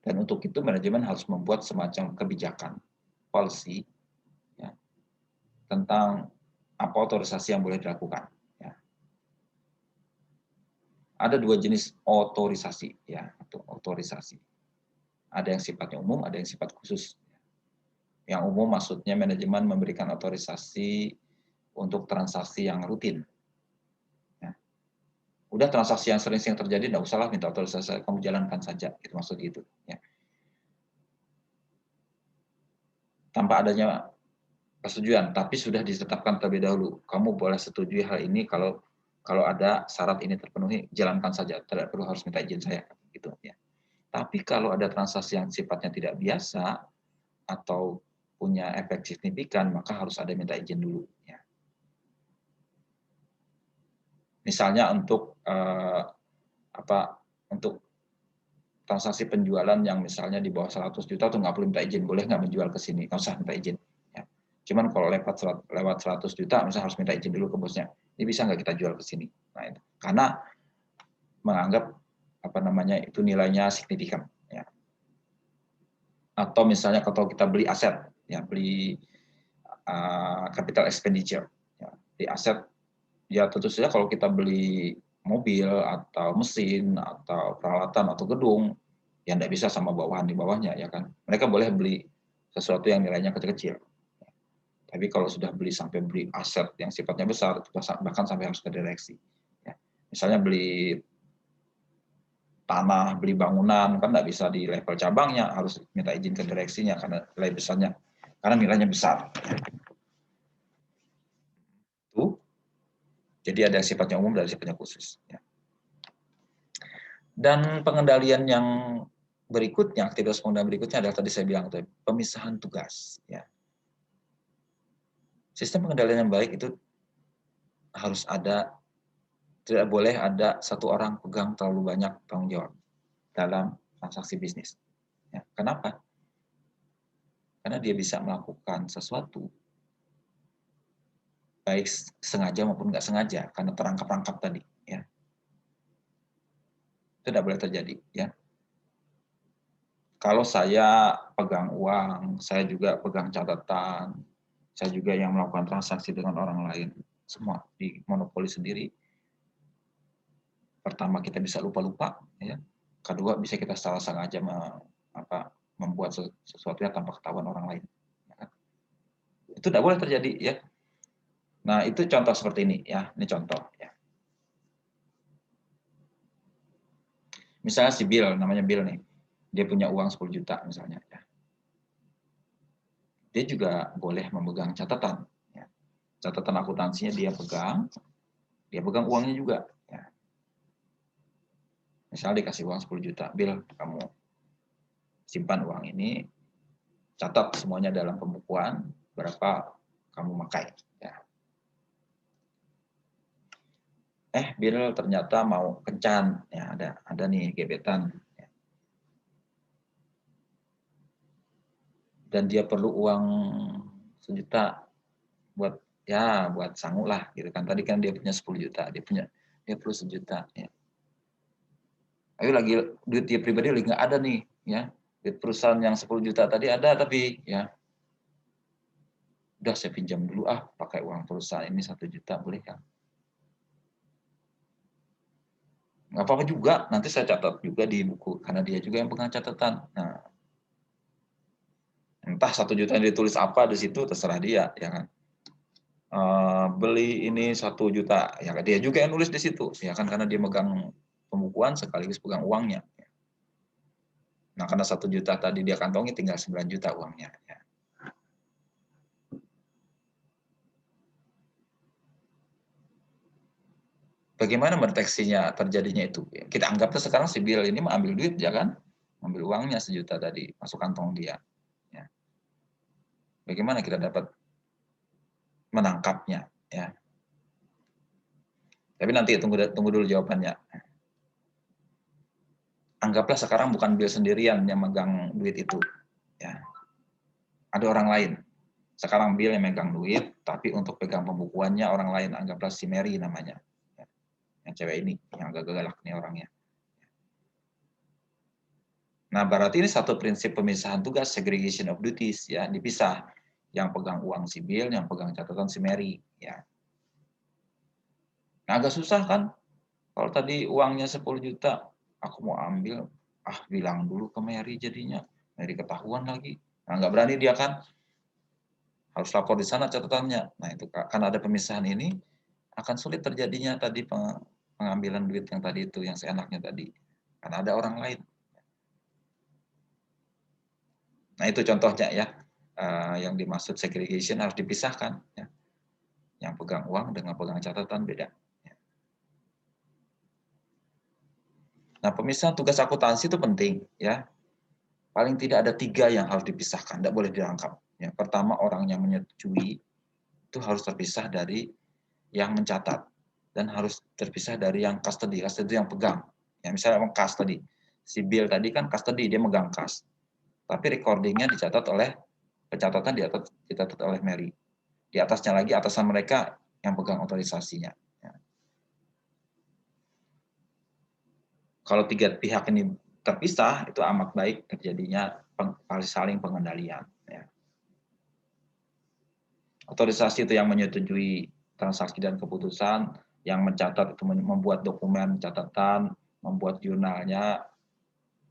Dan untuk itu manajemen harus membuat semacam kebijakan, policy, ya, tentang apa otorisasi yang boleh dilakukan. Ya. Ada dua jenis otorisasi, ya, atau otorisasi. Ada yang sifatnya umum, ada yang sifat khusus. Yang umum maksudnya manajemen memberikan otorisasi untuk transaksi yang rutin. Ya. Udah transaksi yang sering-sering terjadi, nggak usahlah minta otorisasi, kamu jalankan saja. Itu maksud itu. Ya. Tanpa adanya persetujuan, tapi sudah ditetapkan terlebih dahulu. Kamu boleh setujui hal ini kalau ada syarat ini terpenuhi, jalankan saja, tidak perlu harus minta izin saya, gitu, ya. Tapi kalau ada transaksi yang sifatnya tidak biasa atau punya efek signifikan, maka harus ada minta izin dulu, ya. Misalnya untuk untuk transaksi penjualan yang misalnya di bawah 100 juta tuh nggak perlu minta izin, boleh nggak menjual ke sini, nggak usah minta izin. Ya. Cuman kalau lewat 100 juta, misalnya harus minta izin dulu ke bosnya, ini bisa nggak kita jual ke sini? Nah, itu. Karena menganggap itu nilainya signifikan. Ya. Atau misalnya kalau kita beli aset, ya beli capital expenditure, ya, di aset, ya tentu saja kalau kita beli mobil atau mesin atau peralatan atau gedung, ya tidak bisa sama bawahan di bawahnya, ya kan. Mereka boleh beli sesuatu yang nilainya kecil-kecil. Tapi kalau sudah sampai beli aset yang sifatnya besar, bahkan sampai harus ke direksi. Ya. Misalnya beli tanah, beli bangunan, kan nggak bisa di level cabangnya, harus minta izin ke direksinya karena nilai besarnya, karena nilainya besar. Itu. Jadi ada sifatnya umum dan sifatnya khusus. Ya. Dan pengendalian yang berikutnya, aktivitas pengendalian berikutnya adalah tadi saya bilang pemisahan tugas. Ya. Sistem pengendalian yang baik itu harus ada, tidak boleh ada satu orang pegang terlalu banyak tanggung jawab dalam transaksi bisnis. Ya, kenapa? Karena dia bisa melakukan sesuatu baik sengaja maupun nggak sengaja karena terangkap-rangkap tadi. Ya. Itu tidak boleh terjadi. Ya. Kalau saya pegang uang, saya juga pegang catatan, saya juga yang melakukan transaksi dengan orang lain, semua di monopoli sendiri. Pertama kita bisa lupa-lupa, ya. Kedua bisa kita salah sengaja membuat sesuatu yang tanpa ketahuan orang lain. Itu tidak boleh terjadi, ya. Nah itu contoh seperti ini, ya. Ini contoh, ya. Misalnya si Bill, namanya Bill nih, dia punya uang 10 juta misalnya, ya. Dia juga boleh memegang catatan, ya. Catatan akuntansinya dia pegang uangnya juga. Ya. Misalnya dikasih uang 10 juta, Bill, kamu simpan uang ini, catat semuanya dalam pembukuan, berapa kamu pakai. Ya. Bill ternyata mau kencan, ya ada nih gebetan. Ya. Dan dia perlu uang 1 juta buat sangu lah gitu kan. Tadi kan dia punya 10 juta, dia perlu 1 juta, ya. Ayo lagi duit dia pribadi lagi nggak ada nih, ya. Duit perusahaan yang 10 juta tadi ada tapi ya udah saya pinjam dulu pakai uang perusahaan ini 1 juta boleh kan? Nggak apa-apa juga, nanti saya catat juga di buku karena dia juga yang pegang catatan. Nah, entah 1 juta yang ditulis apa di situ terserah dia, ya kan. Beli ini 1 juta, ya dia juga yang nulis di situ, ya kan karena dia megang pembukuan sekaligus pegang uangnya. Nah, karena 1 juta tadi dia kantongi tinggal 9 juta uangnya. Ya. Bagaimana mendeteksinya terjadinya itu? Kita anggapnya sekarang si Bill ini mengambil duit, ya kan? Ambil uangnya 1 juta tadi, masuk kantong dia. Ya. Bagaimana kita dapat menangkapnya? Ya. Tapi nanti tunggu dulu jawabannya. Anggaplah sekarang bukan Bill sendirian yang megang duit itu. Ya. Ada orang lain. Sekarang Bill yang megang duit, tapi untuk pegang pembukuannya orang lain. Anggaplah si Mary namanya. Ya. Yang cewek ini, yang agak galak nih orangnya. Nah, berarti ini satu prinsip pemisahan tugas, segregation of duties, ya, dipisah. Yang pegang uang si Bill, yang pegang catatan si Mary, ya. Nah, agak susah kan? Kalau tadi uangnya 10 juta, aku mau ambil, bilang dulu ke Mary jadinya. Mary ketahuan lagi. Nah, nggak berani dia kan? Harus lapor di sana catatannya. Nah, itu kan ada pemisahan ini, akan sulit terjadinya tadi pengambilan duit yang tadi itu, yang seenaknya tadi. Karena ada orang lain. Nah, itu contohnya ya. Yang dimaksud segregation harus dipisahkan. Ya. Yang pegang uang dengan pegang catatan beda. Ya. Nah, pemisahan tugas akuntansi itu penting. Ya. Paling tidak ada 3 yang harus dipisahkan, tidak boleh dirangkap. Ya. Pertama, orang yang menyetujui itu harus terpisah dari yang mencatat. Dan harus terpisah dari yang custody. Custody itu yang pegang. Ya, misalnya kas tadi. Si Bill tadi kan custody, dia megang kas. Tapi recordingnya dicatat oleh, pencatatan dicatat oleh Mary. Di atasnya lagi, atasan mereka yang pegang otorisasinya. Ya. Kalau 3 pihak ini terpisah, itu amat baik terjadinya saling pengendalian. Ya. Otorisasi itu yang menyetujui transaksi dan keputusan, yang mencatat itu membuat dokumen catatan, membuat jurnalnya,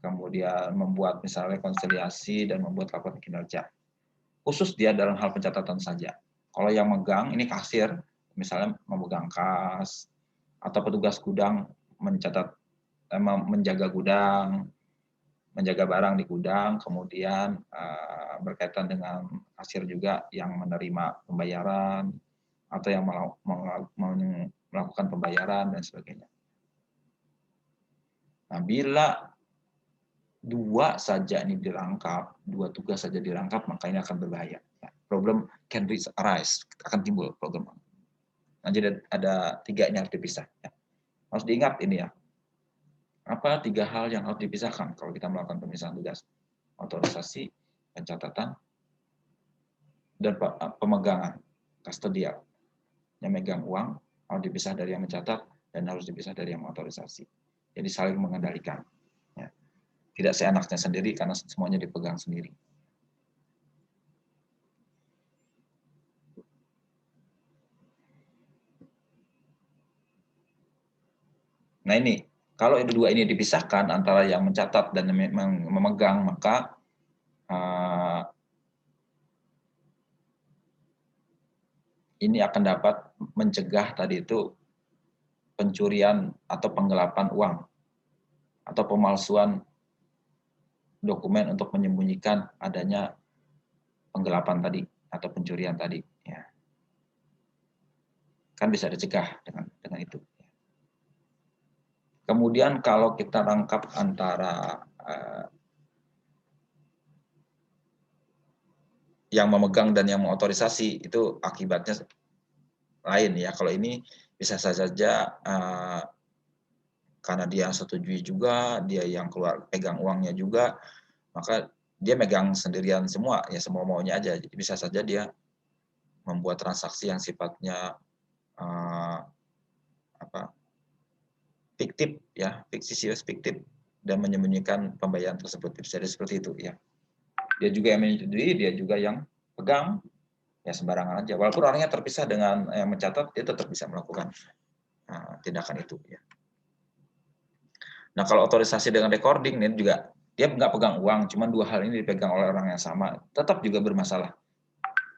kemudian membuat misalnya konsiliasi dan membuat laporan kinerja. Khusus dia dalam hal pencatatan saja. Kalau yang megang ini kasir, misalnya memegang kas, atau petugas gudang menjaga gudang, menjaga barang di gudang, kemudian berkaitan dengan kasir juga yang menerima pembayaran atau yang melakukan pembayaran dan sebagainya. Nah, bila dua saja ini dirangkap, dua tugas saja dirangkap, maka ini akan berbahaya. Problem can arise, akan timbul problem. Nah, jadi ada tiga ini harus dipisah. Harus diingat ini ya. Apa 3 hal yang harus dipisahkan kalau kita melakukan pemisahan tugas? Otorisasi, pencatatan, dan pemegangan, custodial. Yang megang uang harus dipisah dari yang mencatat dan harus dipisah dari yang otorisasi. Jadi saling mengendalikan. Ya. Tidak seenaknya sendiri karena semuanya dipegang sendiri. Nah ini, kalau dua ini dipisahkan antara yang mencatat dan memegang, maka ini akan dapat mencegah tadi itu pencurian atau penggelapan uang atau pemalsuan dokumen untuk menyembunyikan adanya penggelapan tadi atau pencurian tadi. Ya. Kan bisa dicegah dengan itu. Kemudian kalau kita rangkap antara yang memegang dan yang mengotorisasi, itu akibatnya lain ya. Kalau ini bisa saja karena dia yang setujui juga, dia yang keluar pegang uangnya juga, maka dia megang sendirian semua, ya semua maunya aja. Jadi bisa saja dia membuat transaksi yang sifatnya fiktif, ya, fiksisius, fiktif, dan menyembunyikan pembayaran tersebut. Bisa jadi seperti itu, ya. Dia juga yang menyetujui, dia juga yang pegang, ya sembarangan aja. Walaupun orangnya terpisah dengan yang mencatat, dia tetap bisa melakukan tindakan itu, ya. Nah, kalau otorisasi dengan recording ini juga dia nggak pegang uang, cuma 2 hal ini dipegang oleh orang yang sama, tetap juga bermasalah.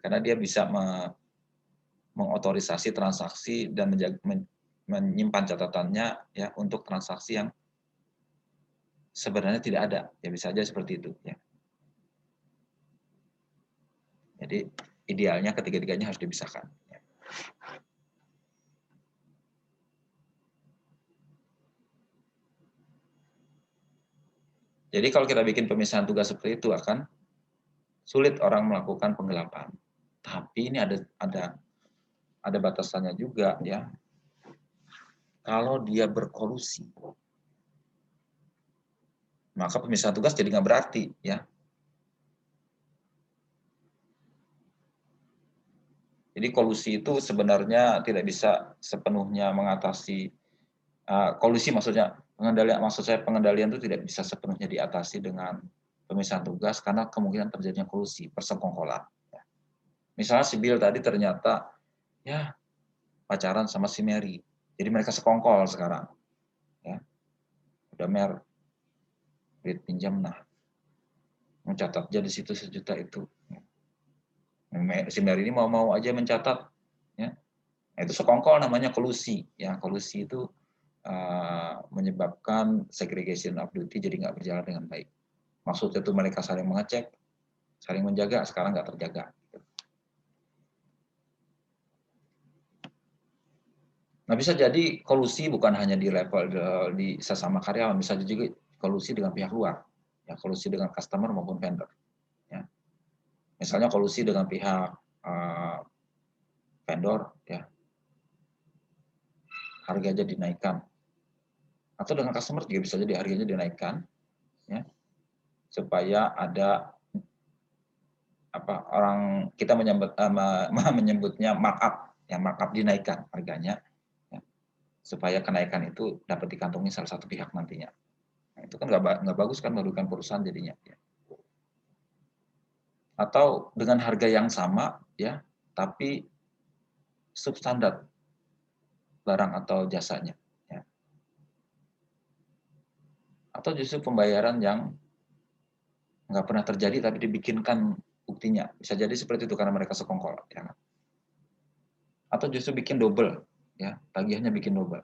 Karena dia bisa mengotorisasi transaksi dan menyimpan catatannya ya untuk transaksi yang sebenarnya tidak ada. Ya bisa aja seperti itu. Ya. Jadi idealnya ketiga-tiganya harus dipisahkan. Ya. Jadi kalau kita bikin pemisahan tugas seperti itu akan sulit orang melakukan penggelapan. Tapi ini ada batasannya juga ya. Kalau dia berkolusi, maka pemisahan tugas jadi nggak berarti ya. Jadi kolusi itu sebenarnya tidak bisa sepenuhnya mengatasi kolusi maksudnya pengendalian itu tidak bisa sepenuhnya diatasi dengan pemisahan tugas karena kemungkinan terjadinya kolusi, persekongkolan. Misalnya si Bill tadi ternyata ya pacaran sama si Mary. Jadi mereka sekongkol sekarang. Ya. Udah mer, duit pinjam nah. Mencatat aja di situ 1 juta itu. Si Mary ini mau aja mencatat. Ya. Nah, itu sekongkol namanya kolusi. Ya, kolusi itu menyebabkan segregation of duty jadi nggak berjalan dengan baik. Maksudnya itu mereka saling mengecek, saling menjaga, sekarang nggak terjaga. Nah, bisa jadi kolusi bukan hanya di level di sesama karyawan, bisa juga kolusi dengan pihak luar, ya kolusi dengan customer maupun vendor. Ya. Misalnya kolusi dengan pihak vendor, ya harganya dinaikkan, atau dengan customer juga bisa jadi harganya dinaikkan, ya supaya ada orang kita menyebutnya markup, ya markup dinaikkan harganya, ya, supaya kenaikan itu dapat dikantongi salah satu pihak nantinya. itu kan nggak bagus kan, merugikan perusahaan jadinya. Ya. Atau dengan harga yang sama, ya, tapi substandar barang atau jasanya. Ya. Atau justru pembayaran yang nggak pernah terjadi tapi dibikinkan buktinya. Bisa jadi seperti itu karena mereka sekongkol. Ya. Atau justru bikin double, ya, tagihannya bikin double.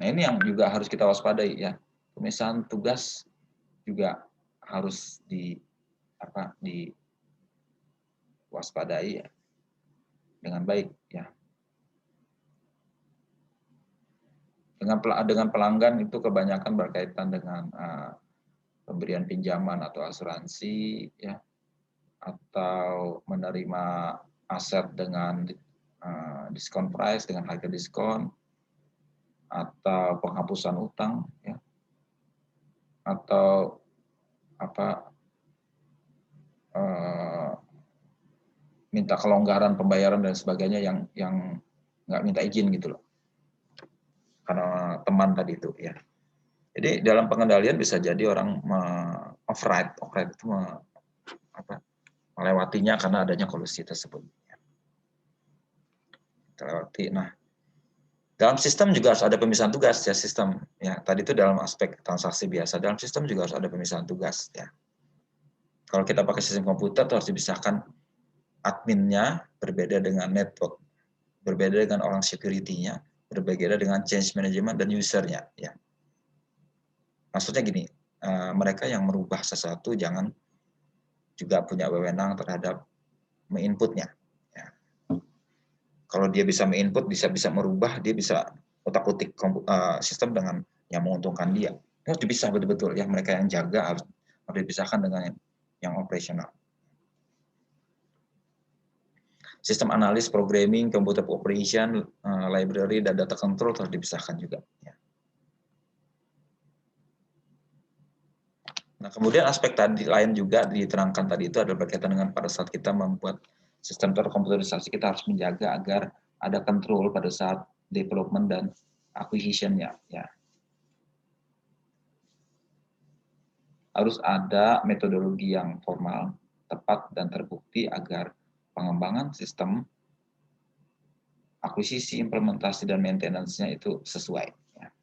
Nah, ini yang juga harus kita waspadai, ya. Pemisahan tugas juga harus diwaspadai, ya, dengan baik, ya. Dengan pelanggan itu kebanyakan berkaitan dengan pemberian pinjaman atau asuransi, ya, atau menerima aset dengan diskon price, dengan harga diskon, atau penghapusan utang, ya, atau minta kelonggaran pembayaran dan sebagainya yang nggak minta izin gitu loh, karena teman tadi itu, ya. Jadi dalam pengendalian bisa jadi orang override itu melewatinya karena adanya kolusi tersebut. Terlewati. Nah, dalam sistem juga harus ada pemisahan tugas, ya, sistem. Ya, tadi itu dalam aspek transaksi biasa. Dalam sistem juga harus ada pemisahan tugas, ya. Kalau kita pakai sistem komputer itu harus dipisahkan, adminnya berbeda dengan network, berbeda dengan orang security-nya, berbeda dengan change management dan user-nya, ya. Maksudnya gini, mereka yang merubah sesuatu jangan juga punya wewenang terhadap me-inputnya. Kalau dia bisa me-input, bisa merubah, dia bisa otak-atik sistem dengan yang menguntungkan dia. Itu harus dipisah betul-betul, ya. Mereka yang jaga harus dipisahkan dengan yang operasional. Sistem analis, programming, computer operation, library, dan data control harus dipisahkan juga. Ya. Nah, kemudian aspek tadi lain juga diterangkan tadi itu adalah berkaitan dengan pada saat kita membuat sistem terkomputerisasi, kita harus menjaga agar ada control pada saat development dan acquisition-nya, ya. Harus ada metodologi yang formal, tepat, dan terbukti agar pengembangan sistem, akuisisi, implementasi, dan maintenance-nya itu sesuai. Ya.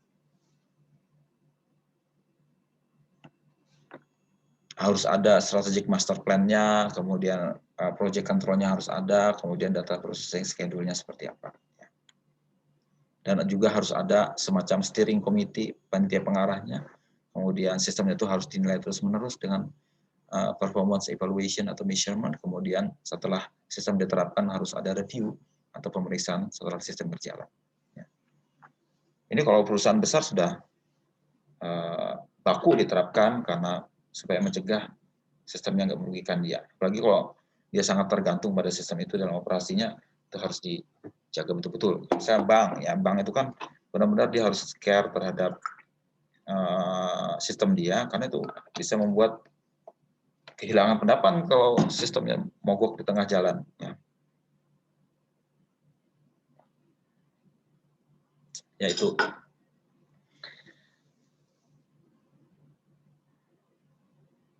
Harus ada strategic master plan-nya, kemudian project control-nya harus ada, kemudian data processing schedule-nya seperti apa. Ya. Dan juga harus ada semacam steering committee, panitia pengarahnya, kemudian sistemnya itu harus dinilai terus-menerus dengan performance evaluation atau measurement, kemudian setelah sistem diterapkan harus ada review atau pemeriksaan setelah sistem berjalan. Ya. Ini kalau perusahaan besar sudah baku diterapkan karena supaya mencegah sistemnya nggak merugikan dia. Apalagi kalau dia sangat tergantung pada sistem itu dalam operasinya, itu harus dijaga betul-betul. Misalnya bank itu kan benar-benar dia harus care terhadap sistem dia, karena itu bisa membuat kehilangan pendapatan kalau sistemnya mogok di tengah jalan. Ya itu.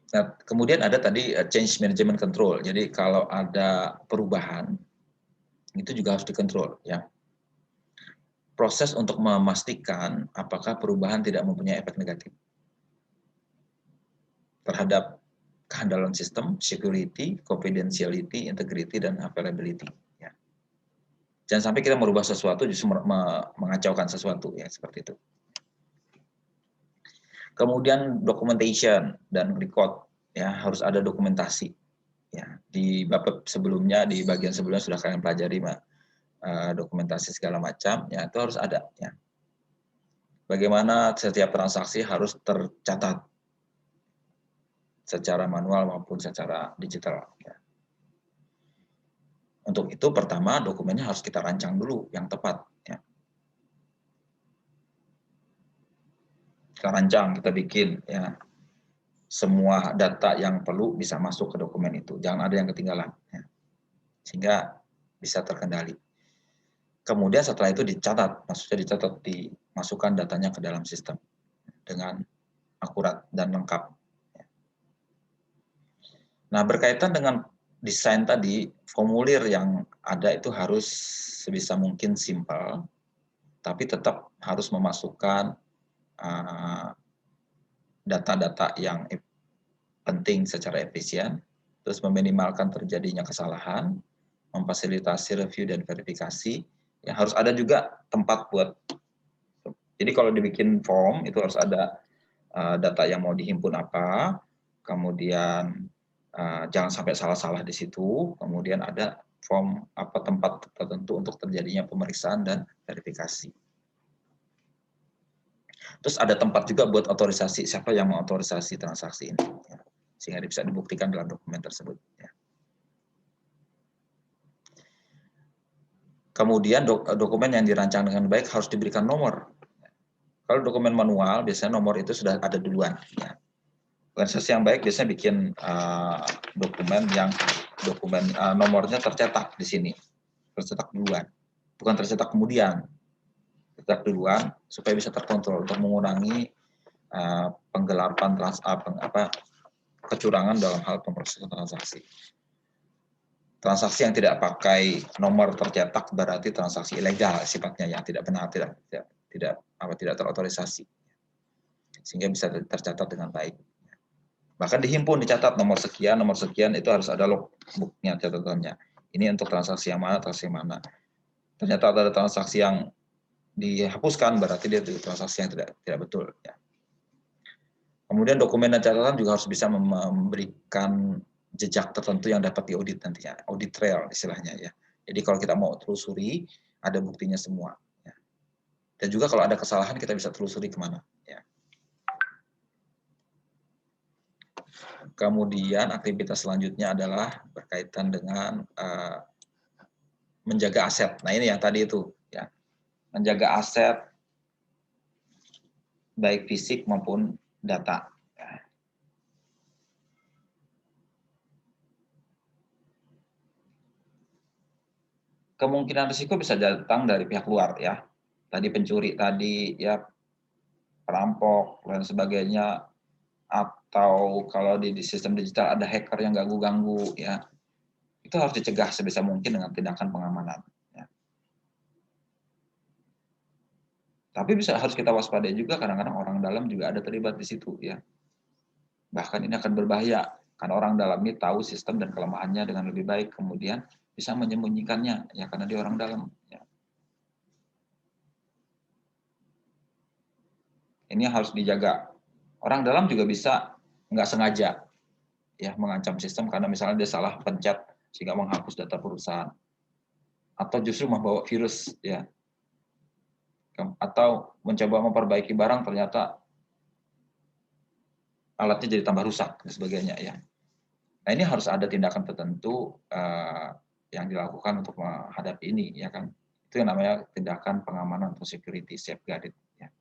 Nah, kemudian ada tadi change management control. Jadi kalau ada perubahan, itu juga harus dikontrol. Ya. Proses untuk memastikan apakah perubahan tidak mempunyai efek negatif terhadap kehandalan sistem, security, confidentiality, integrity, dan availability. Ya. Jangan sampai kita merubah sesuatu justru mengacaukan sesuatu, ya, seperti itu. Kemudian documentation dan record, ya, harus ada dokumentasi. Ya, di bab sebelumnya, di bagian sebelumnya sudah kalian pelajari, dokumentasi segala macam, ya, itu harus ada. Ya. Bagaimana setiap transaksi harus tercatat secara manual maupun secara digital. Ya. Untuk itu pertama dokumennya harus kita rancang dulu yang tepat. Ya. Kita rancang, kita bikin, ya, semua data yang perlu bisa masuk ke dokumen itu, jangan ada yang ketinggalan, ya, sehingga bisa terkendali. Kemudian setelah itu dicatat, maksudnya dicatat di masukkan datanya ke dalam sistem dengan akurat dan lengkap. Nah, berkaitan dengan desain tadi, formulir yang ada itu harus sebisa mungkin simpel, tapi tetap harus memasukkan data-data yang penting secara efisien, terus meminimalkan terjadinya kesalahan, memfasilitasi review dan verifikasi. Ya, harus ada juga tempat buat. Jadi kalau dibikin form itu harus ada data yang mau dihimpun apa, kemudian jangan sampai salah-salah di situ, kemudian ada form apa tempat tertentu untuk terjadinya pemeriksaan dan verifikasi. Terus ada tempat juga buat otorisasi, siapa yang mengotorisasi transaksi ini, ya, sehingga bisa dibuktikan dalam dokumen tersebut. Ya. Kemudian dokumen yang dirancang dengan baik harus diberikan nomor. Kalau dokumen manual, biasanya nomor itu sudah ada duluan. Ya. Organisasi yang baik biasanya bikin dokumen yang nomornya tercetak di sini, tercetak duluan, bukan tercetak kemudian, tercetak duluan supaya bisa terkontrol untuk mengurangi penggelapan kecurangan dalam hal pemrosesan transaksi. Transaksi yang tidak pakai nomor tercetak berarti transaksi ilegal sifatnya, yang tidak benar, tidak terotorisasi, sehingga bisa tercatat dengan baik. Bahkan dihimpun, dicatat nomor sekian itu harus ada logbooknya, catatannya. Ini untuk transaksi yang mana, Ternyata ada transaksi yang dihapuskan, berarti dia transaksi yang tidak betul. Ya. Kemudian dokumen dan catatan juga harus bisa memberikan jejak tertentu yang dapat diaudit nantinya, audit trail istilahnya ya. Jadi kalau kita mau telusuri, ada buktinya semua. Ya. Dan juga kalau ada kesalahan kita bisa telusuri kemana. Ya. Kemudian aktivitas selanjutnya adalah berkaitan dengan menjaga aset. Nah ini yang tadi itu, ya, menjaga aset baik fisik maupun data. Kemungkinan risiko bisa datang dari pihak luar, ya. Tadi pencuri tadi, ya, perampok dan sebagainya, atau kalau di sistem digital ada hacker yang ganggu-ganggu, ya. Itu harus dicegah sebisa mungkin dengan tindakan pengamanan. Ya. Tapi harus kita waspadai juga, kadang-kadang orang dalam juga ada terlibat di situ, ya. Bahkan ini akan berbahaya karena orang dalam ini tahu sistem dan kelemahannya dengan lebih baik, kemudian bisa menyembunyikannya, ya, karena dia orang dalam. Ya. Ini harus dijaga. Orang dalam juga bisa nggak sengaja, ya, mengancam sistem karena misalnya dia salah pencet sehingga menghapus data perusahaan, atau justru membawa virus, ya, atau mencoba memperbaiki barang ternyata alatnya jadi tambah rusak dan sebagainya, ya. Nah ini harus ada tindakan tertentu yang dilakukan untuk menghadapi ini, ya kan? Itu yang namanya tindakan pengamanan atau security safeguard. Ya.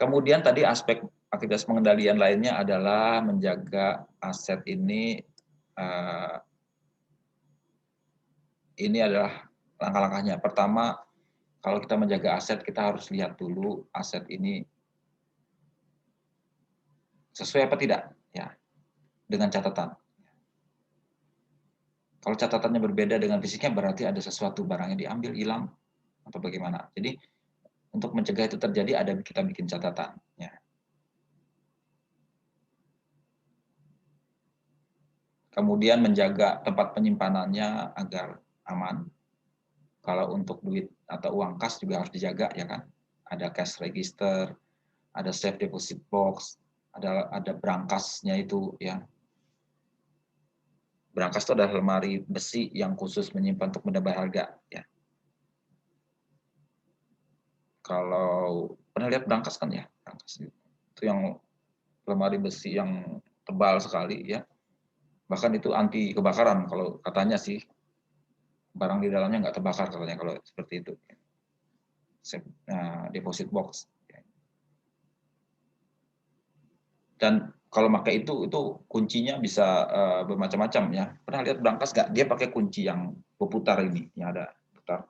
Kemudian tadi aspek aktivitas pengendalian lainnya adalah menjaga aset ini. Ini adalah langkah-langkahnya. Pertama, kalau kita menjaga aset, kita harus lihat dulu aset ini sesuai apa tidak, ya, dengan catatan. Kalau catatannya berbeda dengan fisiknya, berarti ada sesuatu, barangnya diambil, hilang, atau bagaimana. Jadi untuk mencegah itu terjadi, kita bikin catatan. Ya. Kemudian menjaga tempat penyimpanannya agar aman. Kalau untuk duit atau uang kas juga harus dijaga, ya kan. Ada cash register, ada safe deposit box, ada brankas-nya itu, ya. Brankas itu adalah lemari besi yang khusus menyimpan untuk menambah harga, ya. Kalau pernah lihat brankas kan, ya, brankas itu yang lemari besi yang tebal sekali, ya. Bahkan itu anti kebakaran kalau katanya sih, barang di dalamnya nggak terbakar katanya kalau seperti itu. Deposit box. Dan kalau pakai itu kuncinya bisa bermacam-macam, ya. Pernah lihat brankas nggak? Dia pakai kunci yang berputar ini, yang ada putar.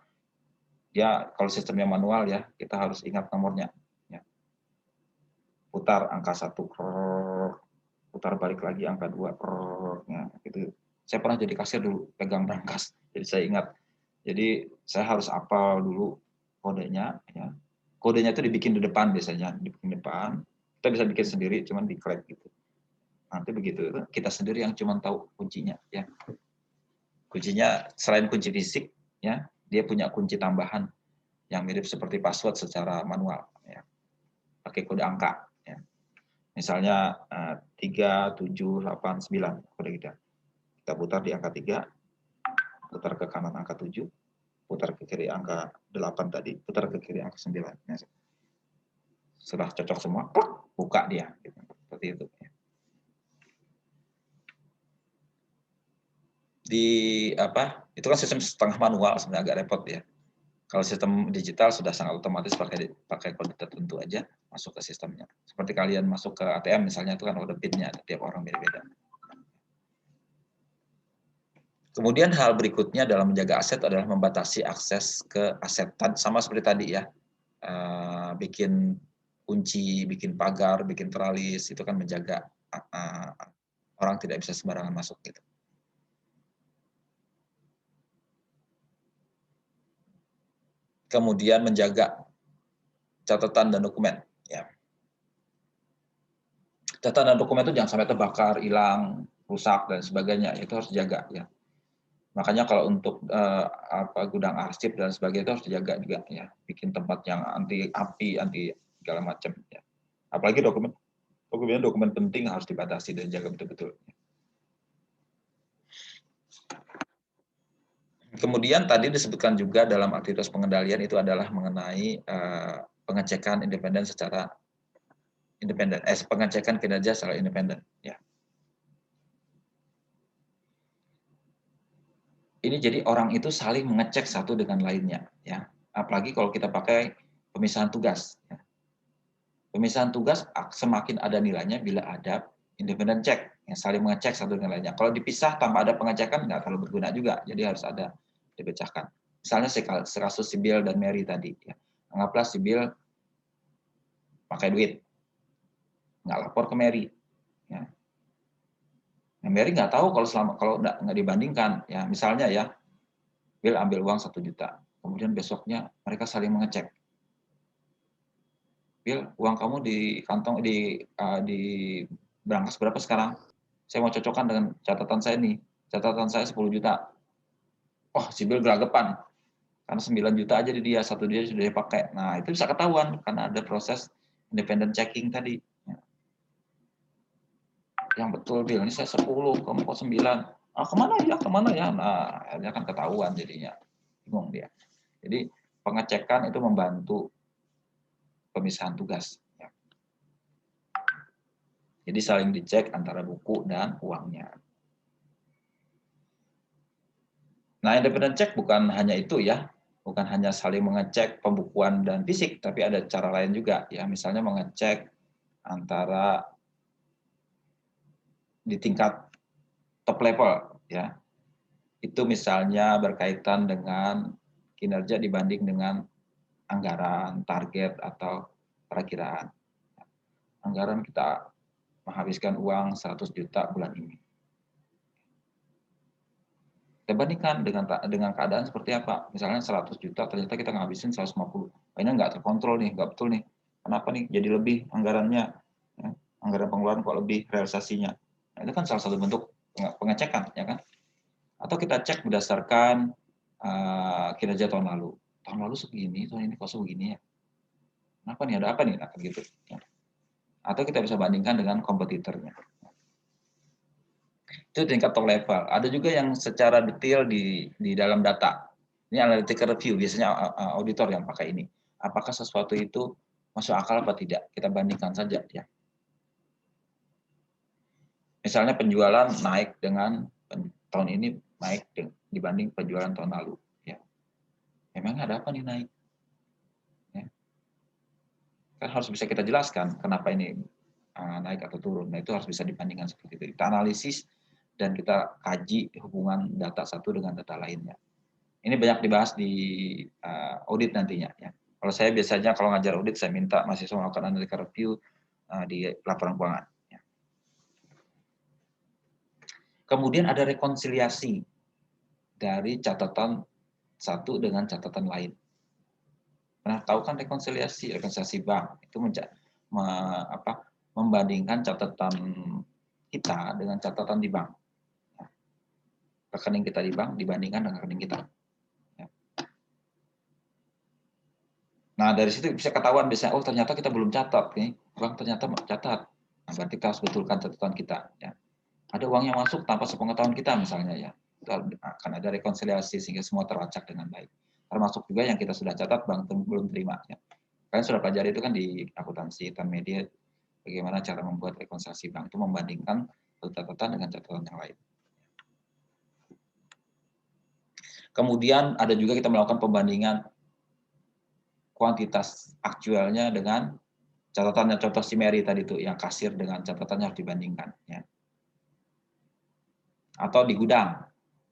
Dia kalau sistemnya manual ya, kita harus ingat nomornya. Ya. Putar angka 1, putar balik lagi angka 2, ya, gitu. Saya pernah jadi kasir dulu, pegang brankas, jadi saya ingat. Jadi saya harus hafal dulu kodenya. Ya. Kodenya itu dibikin di depan biasanya, dibikin di depan. Kita bisa bikin sendiri, cuman di-clap gitu. Nanti begitu, kita sendiri yang cuma tahu kuncinya. Ya. Kuncinya selain kunci fisik, ya, dia punya kunci tambahan yang mirip seperti password secara manual, ya. Pakai kode angka, ya. Misalnya 3, 7, 8, 9 kode kita. Kita putar di angka 3, putar ke kanan angka 7, putar ke kiri angka 8 tadi, putar ke kiri angka 9. Ya. Setelah cocok semua, buka dia, seperti itu. Ya. Di apa? Itu kan sistem setengah manual, sebenarnya agak repot ya. Kalau sistem digital sudah sangat otomatis pakai kode tertentu aja masuk ke sistemnya. Seperti kalian masuk ke ATM misalnya, itu kan ada PIN-nya, tiap orang beda-beda. Kemudian hal berikutnya dalam menjaga aset adalah membatasi akses ke aset. Sama seperti tadi ya, bikin kunci, bikin pagar, bikin teralis, itu kan menjaga orang tidak bisa sembarangan masuk gitu. Kemudian menjaga catatan dan dokumen. Ya. Catatan dan dokumen itu jangan sampai terbakar, hilang, rusak dan sebagainya. Itu harus dijaga ya. Makanya kalau untuk gudang arsip dan sebagainya itu harus dijaga juga ya. Bikin tempat yang anti api, anti segala macam ya. Apalagi dokumen penting harus dibatasi dan dijaga betul-betul. Kemudian tadi disebutkan juga dalam aktivitas pengendalian itu adalah mengenai pengecekan independen secara independen, pengecekan kinerja secara independen. Ya. Ini jadi orang itu saling mengecek satu dengan lainnya. Ya. Apalagi kalau kita pakai pemisahan tugas. Ya. Pemisahan tugas semakin ada nilainya bila ada independent check, yang saling mengecek satu dengan lainnya. Kalau dipisah tanpa ada pengecekan nggak terlalu berguna juga, jadi harus ada dipecahkan. Misalnya kasus si Bill dan Mary tadi, ya. Anggaplah si Bill pakai duit, nggak lapor ke Mary. Ya. Nah, Mary nggak tahu kalau nggak dibandingkan, ya misalnya ya, Bill ambil uang 1 juta, kemudian besoknya mereka saling mengecek. Bill, uang kamu di kantong di brankas berapa sekarang? Saya mau cocokkan dengan catatan saya nih. Catatan saya 10 juta. Oh, si Bill geragapan. Karena 9 juta aja di dia, 1 dia sudah dipakai. Nah, itu bisa ketahuan karena ada proses independent checking tadi. Yang betul, Bill, ini saya 10, kamu kok 9. Ah, kemana ya? Nah, akhirnya kan ketahuan jadinya. Bingung dia. Jadi, pengecekan itu membantu pemisahan tugas. Jadi saling dicek antara buku dan uangnya. Nah, independent check bukan hanya itu ya, bukan hanya saling mengecek pembukuan dan fisik, tapi ada cara lain juga ya, misalnya mengecek antara di tingkat top level ya. Itu misalnya berkaitan dengan kinerja dibanding dengan anggaran, target atau perakiraan. Anggaran kita menghabiskan uang 100 juta bulan ini. Kita bandingkan dengan keadaan seperti apa. Misalnya 100 juta, ternyata kita ngabisin 150. Ini nggak terkontrol nih, nggak betul nih. Kenapa nih jadi lebih anggarannya? Ya, anggaran pengeluaran kok lebih realisasinya. Nah, itu kan salah satu bentuk pengecekan, ya kan? Atau kita cek berdasarkan kinerja tahun lalu. Tahun lalu segini, tahun ini kok segini ya. Kenapa nih, ada apa nih? Nah, gitu. Ya. Atau kita bisa bandingkan dengan kompetitornya. Itu tingkat top level. Ada juga yang secara detail di dalam data. Ini analytical review, biasanya auditor yang pakai ini. Apakah sesuatu itu masuk akal apa tidak? Kita bandingkan saja ya. Misalnya penjualan naik dengan tahun ini naik dibanding penjualan tahun lalu. Ya. Memang ada apa nih naik? Ya. Kan harus bisa kita jelaskan kenapa ini naik atau turun. Nah, itu harus bisa dibandingkan seperti itu. Kita analisis dan kita kaji hubungan data satu dengan data lainnya. Ini banyak dibahas di audit nantinya. Ya. Kalau saya biasanya kalau ngajar audit, saya minta mahasiswa melakukan analytical review di laporan keuangan. Ya. Kemudian ada rekonsiliasi dari catatan satu dengan catatan lain. Pernah tahu kan rekonsiliasi bank itu membandingkan catatan kita dengan catatan di bank. Ya. Rekening kita di bank dibandingkan dengan rekening kita. Nah, dari situ bisa ketahuan biasanya, oh ternyata kita belum catat nih, bank ternyata catat. Nah, berarti kita harus betulkan catatan kita. Ya. Ada uang yang masuk tanpa sepengetahuan kita misalnya ya, itu akan ada rekonsiliasi sehingga semua terlacak dengan baik. Termasuk juga yang kita sudah catat bank belum terima. Ya. Kalian sudah pelajari itu kan di akuntansi intermediate, bagaimana cara membuat rekonsiliasi bank itu membandingkan catatan dengan catatan yang lain. Kemudian ada juga kita melakukan pembandingan kuantitas aktualnya dengan catatannya, contoh si Mary tadi itu yang kasir dengan catatannya harus dibandingkan ya. Atau di gudang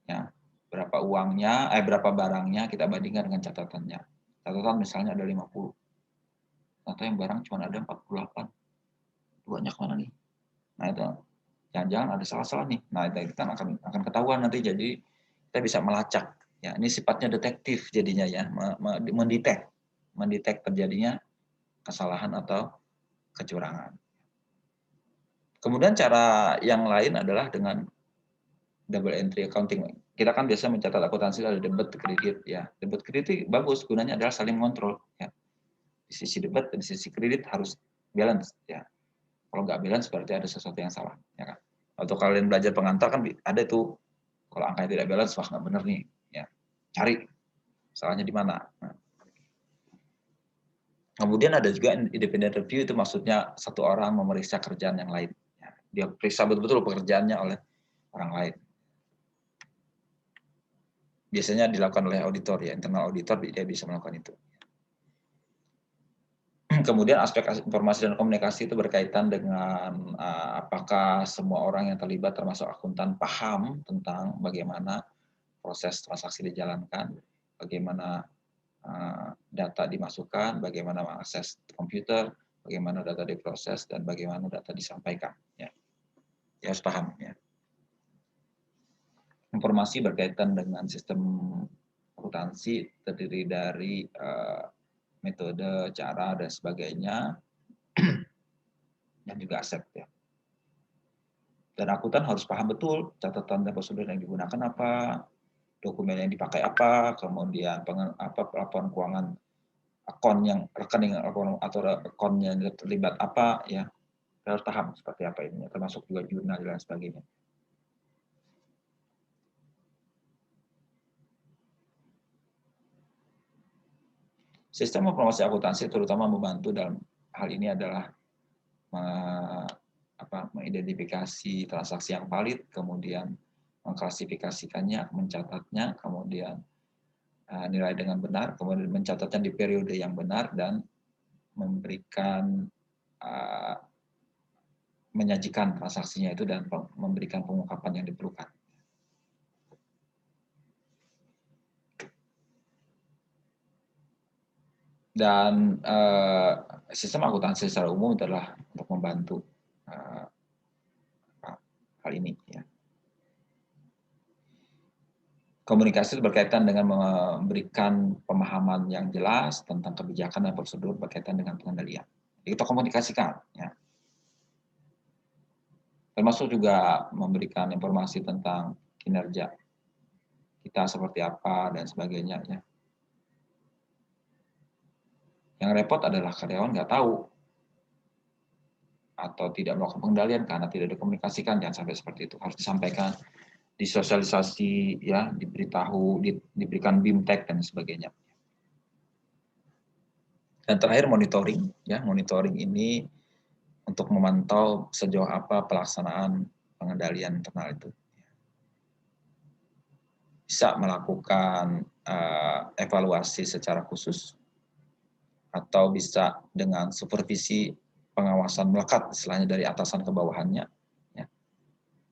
ya, berapa uangnya berapa barangnya kita bandingkan dengan catatannya. Catatan misalnya ada 50. Ternyata yang barang cuma ada 48. Banyak mana nih? Nah itu jangan-jangan ada salah-salah nih. Nah itu kita akan ketahuan nanti, jadi kita bisa melacak ya. Ini sifatnya detektif jadinya ya, mendetek terjadinya kesalahan atau kecurangan. Kemudian cara yang lain adalah dengan double entry accounting. Kita kan biasa mencatat akuntansi ada debit kredit ya. Debit kredit bagus, gunanya adalah saling mengontrol ya. Di sisi debit dan di sisi kredit harus balance ya. Kalau nggak balance berarti ada sesuatu yang salah ya kan. Waktu kalian belajar pengantar kan ada itu, kalau angkanya tidak balance wah nggak benar nih ya. Cari salahnya di mana. Nah. Kemudian ada juga independent review, itu maksudnya satu orang memeriksa kerjaan yang lain. Ya. Dia periksa betul-betul pekerjaannya oleh orang lain. Biasanya dilakukan oleh auditor ya, internal auditor dia bisa melakukan itu. Kemudian aspek informasi dan komunikasi itu berkaitan dengan apakah semua orang yang terlibat termasuk akuntan paham tentang bagaimana proses transaksi dijalankan, bagaimana data dimasukkan, bagaimana mengakses komputer, bagaimana data diproses, dan bagaimana data disampaikan. Ya. Dia harus paham. Ya. Informasi berkaitan dengan sistem akuntansi terdiri dari metode, cara, dan sebagainya, dan juga aset. Ya. Dan akuntan harus paham betul catatan dan prosedur yang digunakan apa, dokumen yang dipakai apa, kemudian laporan keuangan akun yang rekening atau akun yang terlibat apa ya, kita harus paham seperti apa ini, termasuk juga jurnal dan sebagainya. Sistem informasi akuntansi terutama membantu dalam hal ini adalah mengidentifikasi transaksi yang valid, kemudian mengklasifikasikannya, mencatatnya, kemudian nilai dengan benar, kemudian mencatatnya di periode yang benar, dan memberikan menyajikan transaksinya itu dan memberikan pengungkapan yang diperlukan. Dan sistem akuntansi secara umum adalah untuk membantu hal ini. Ya. Komunikasi berkaitan dengan memberikan pemahaman yang jelas tentang kebijakan dan prosedur berkaitan dengan pengendalian. Jadi kita komunikasikan. Ya. Termasuk juga memberikan informasi tentang kinerja kita seperti apa dan sebagainya. Ya. Yang repot adalah karyawan nggak tahu atau tidak melakukan pengendalian karena tidak dikomunikasikan. Jangan sampai seperti itu, harus disampaikan, disosialisasi, ya, diberitahu, diberikan BIMTEK dan sebagainya. Dan terakhir monitoring, ya, monitoring ini untuk memantau sejauh apa pelaksanaan pengendalian internal itu. Bisa melakukan evaluasi secara khusus atau bisa dengan supervisi pengawasan melekat, istilahnya dari atasan ke bawahannya. Ya.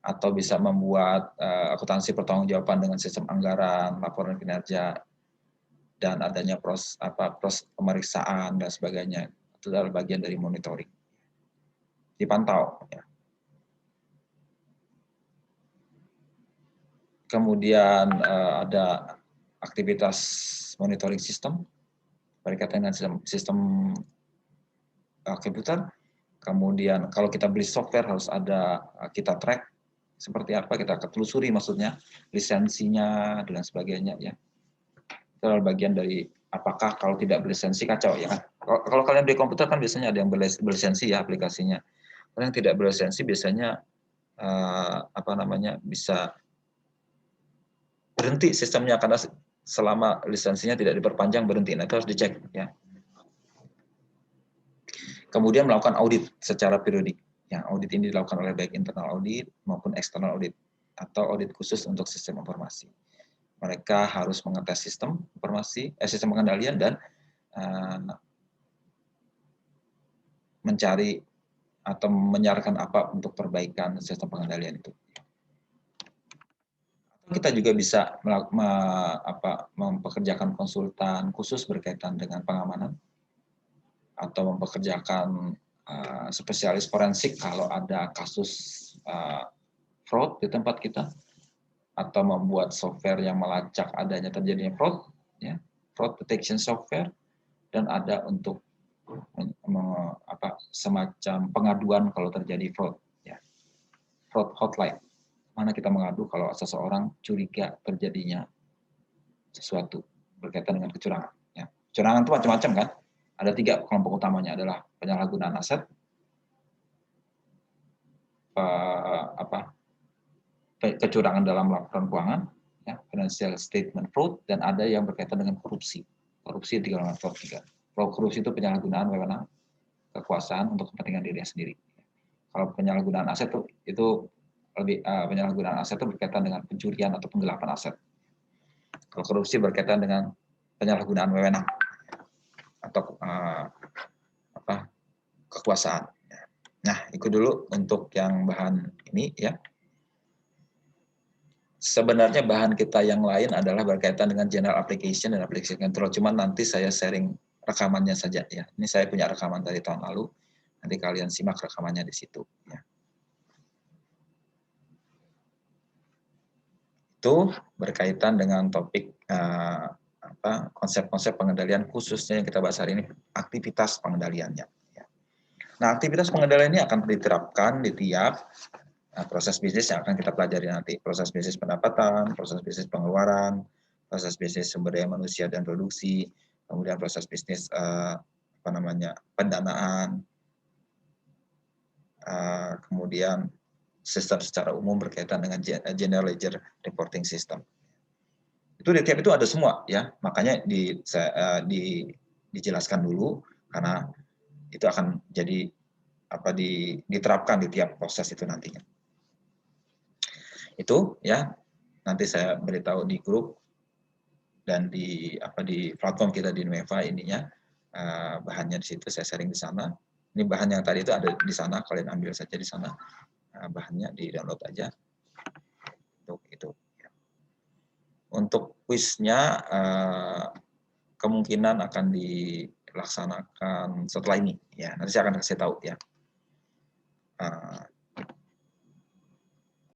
atau bisa membuat akuntansi pertanggungjawaban dengan sistem anggaran, laporan kinerja, dan adanya proses pemeriksaan dan sebagainya. Itu adalah bagian dari monitoring. Dipantau. Ya. Kemudian ada aktivitas monitoring sistem berkaitan dengan sistem komputer. Kemudian kalau kita beli software harus ada kita track seperti apa, kita telusuri maksudnya lisensinya dan sebagainya ya. Itu adalah bagian dari apakah kalau tidak berlisensi kacau ya kan. Kalau kalian beli komputer kan biasanya ada yang berlisensi ya aplikasinya. Kalau yang tidak berlisensi biasanya bisa berhenti sistemnya karena selama lisensinya tidak diperpanjang berhenti. Nah, itu harus dicek ya. Kemudian melakukan audit secara periodik. Yang audit ini dilakukan oleh baik internal audit maupun external audit atau audit khusus untuk sistem informasi. Mereka harus mengetes sistem informasi, sistem pengendalian dan mencari atau menyarankan apa untuk perbaikan sistem pengendalian itu. Kita juga bisa mempekerjakan konsultan khusus berkaitan dengan pengamanan atau mempekerjakan spesialis forensik kalau ada kasus fraud di tempat kita, atau membuat software yang melacak adanya terjadinya fraud, ya, fraud detection software, dan ada untuk semacam pengaduan kalau terjadi fraud, ya, fraud hotline, mana kita mengadu kalau seseorang curiga terjadinya sesuatu berkaitan dengan kecurangan. Ya. Kecurangan itu macam-macam kan? Ada 3 kelompok utamanya adalah penyalahgunaan aset, kecurangan dalam laporan keuangan, ya, financial statement fraud, dan ada yang berkaitan dengan korupsi. Korupsi 3 golongan fraud 3. Kalau korupsi itu penyalahgunaan wewenang kekuasaan untuk kepentingan dirinya sendiri. Kalau penyalahgunaan aset itu lebih penyalahgunaan aset itu berkaitan dengan pencurian atau penggelapan aset. Kalau korupsi berkaitan dengan penyalahgunaan wewenang atau kekuasaan. Nah, ikut dulu untuk yang bahan ini ya. Sebenarnya bahan kita yang lain adalah berkaitan dengan general application dan application control. Cuman nanti saya sharing rekamannya saja ya. Ini saya punya rekaman dari tahun lalu. Nanti kalian simak rekamannya di situ. Ya. Itu berkaitan dengan topik konsep-konsep pengendalian khususnya yang kita bahas hari ini, aktivitas pengendaliannya. Ya. Nah, aktivitas pengendalian ini akan diterapkan di tiap proses bisnis yang akan kita pelajari nanti. Proses bisnis pendapatan, proses bisnis pengeluaran, proses bisnis sumber daya manusia dan produksi, kemudian proses bisnis pendanaan, kemudian sistem secara umum berkaitan dengan general ledger reporting system. Itu di tiap itu ada semua ya, makanya dijelaskan dulu karena itu akan jadi diterapkan di tiap proses itu nantinya. Itu ya, nanti saya beritahu di grup dan di platform kita di Nueva ininya, bahannya di situ saya sharing di sana. Ini bahan yang tadi itu ada di sana, kalian ambil saja di sana, bahannya di download aja. Untuk itu. Untuk kuisnya kemungkinan akan dilaksanakan setelah ini ya. Nanti saya akan kasih tahu ya.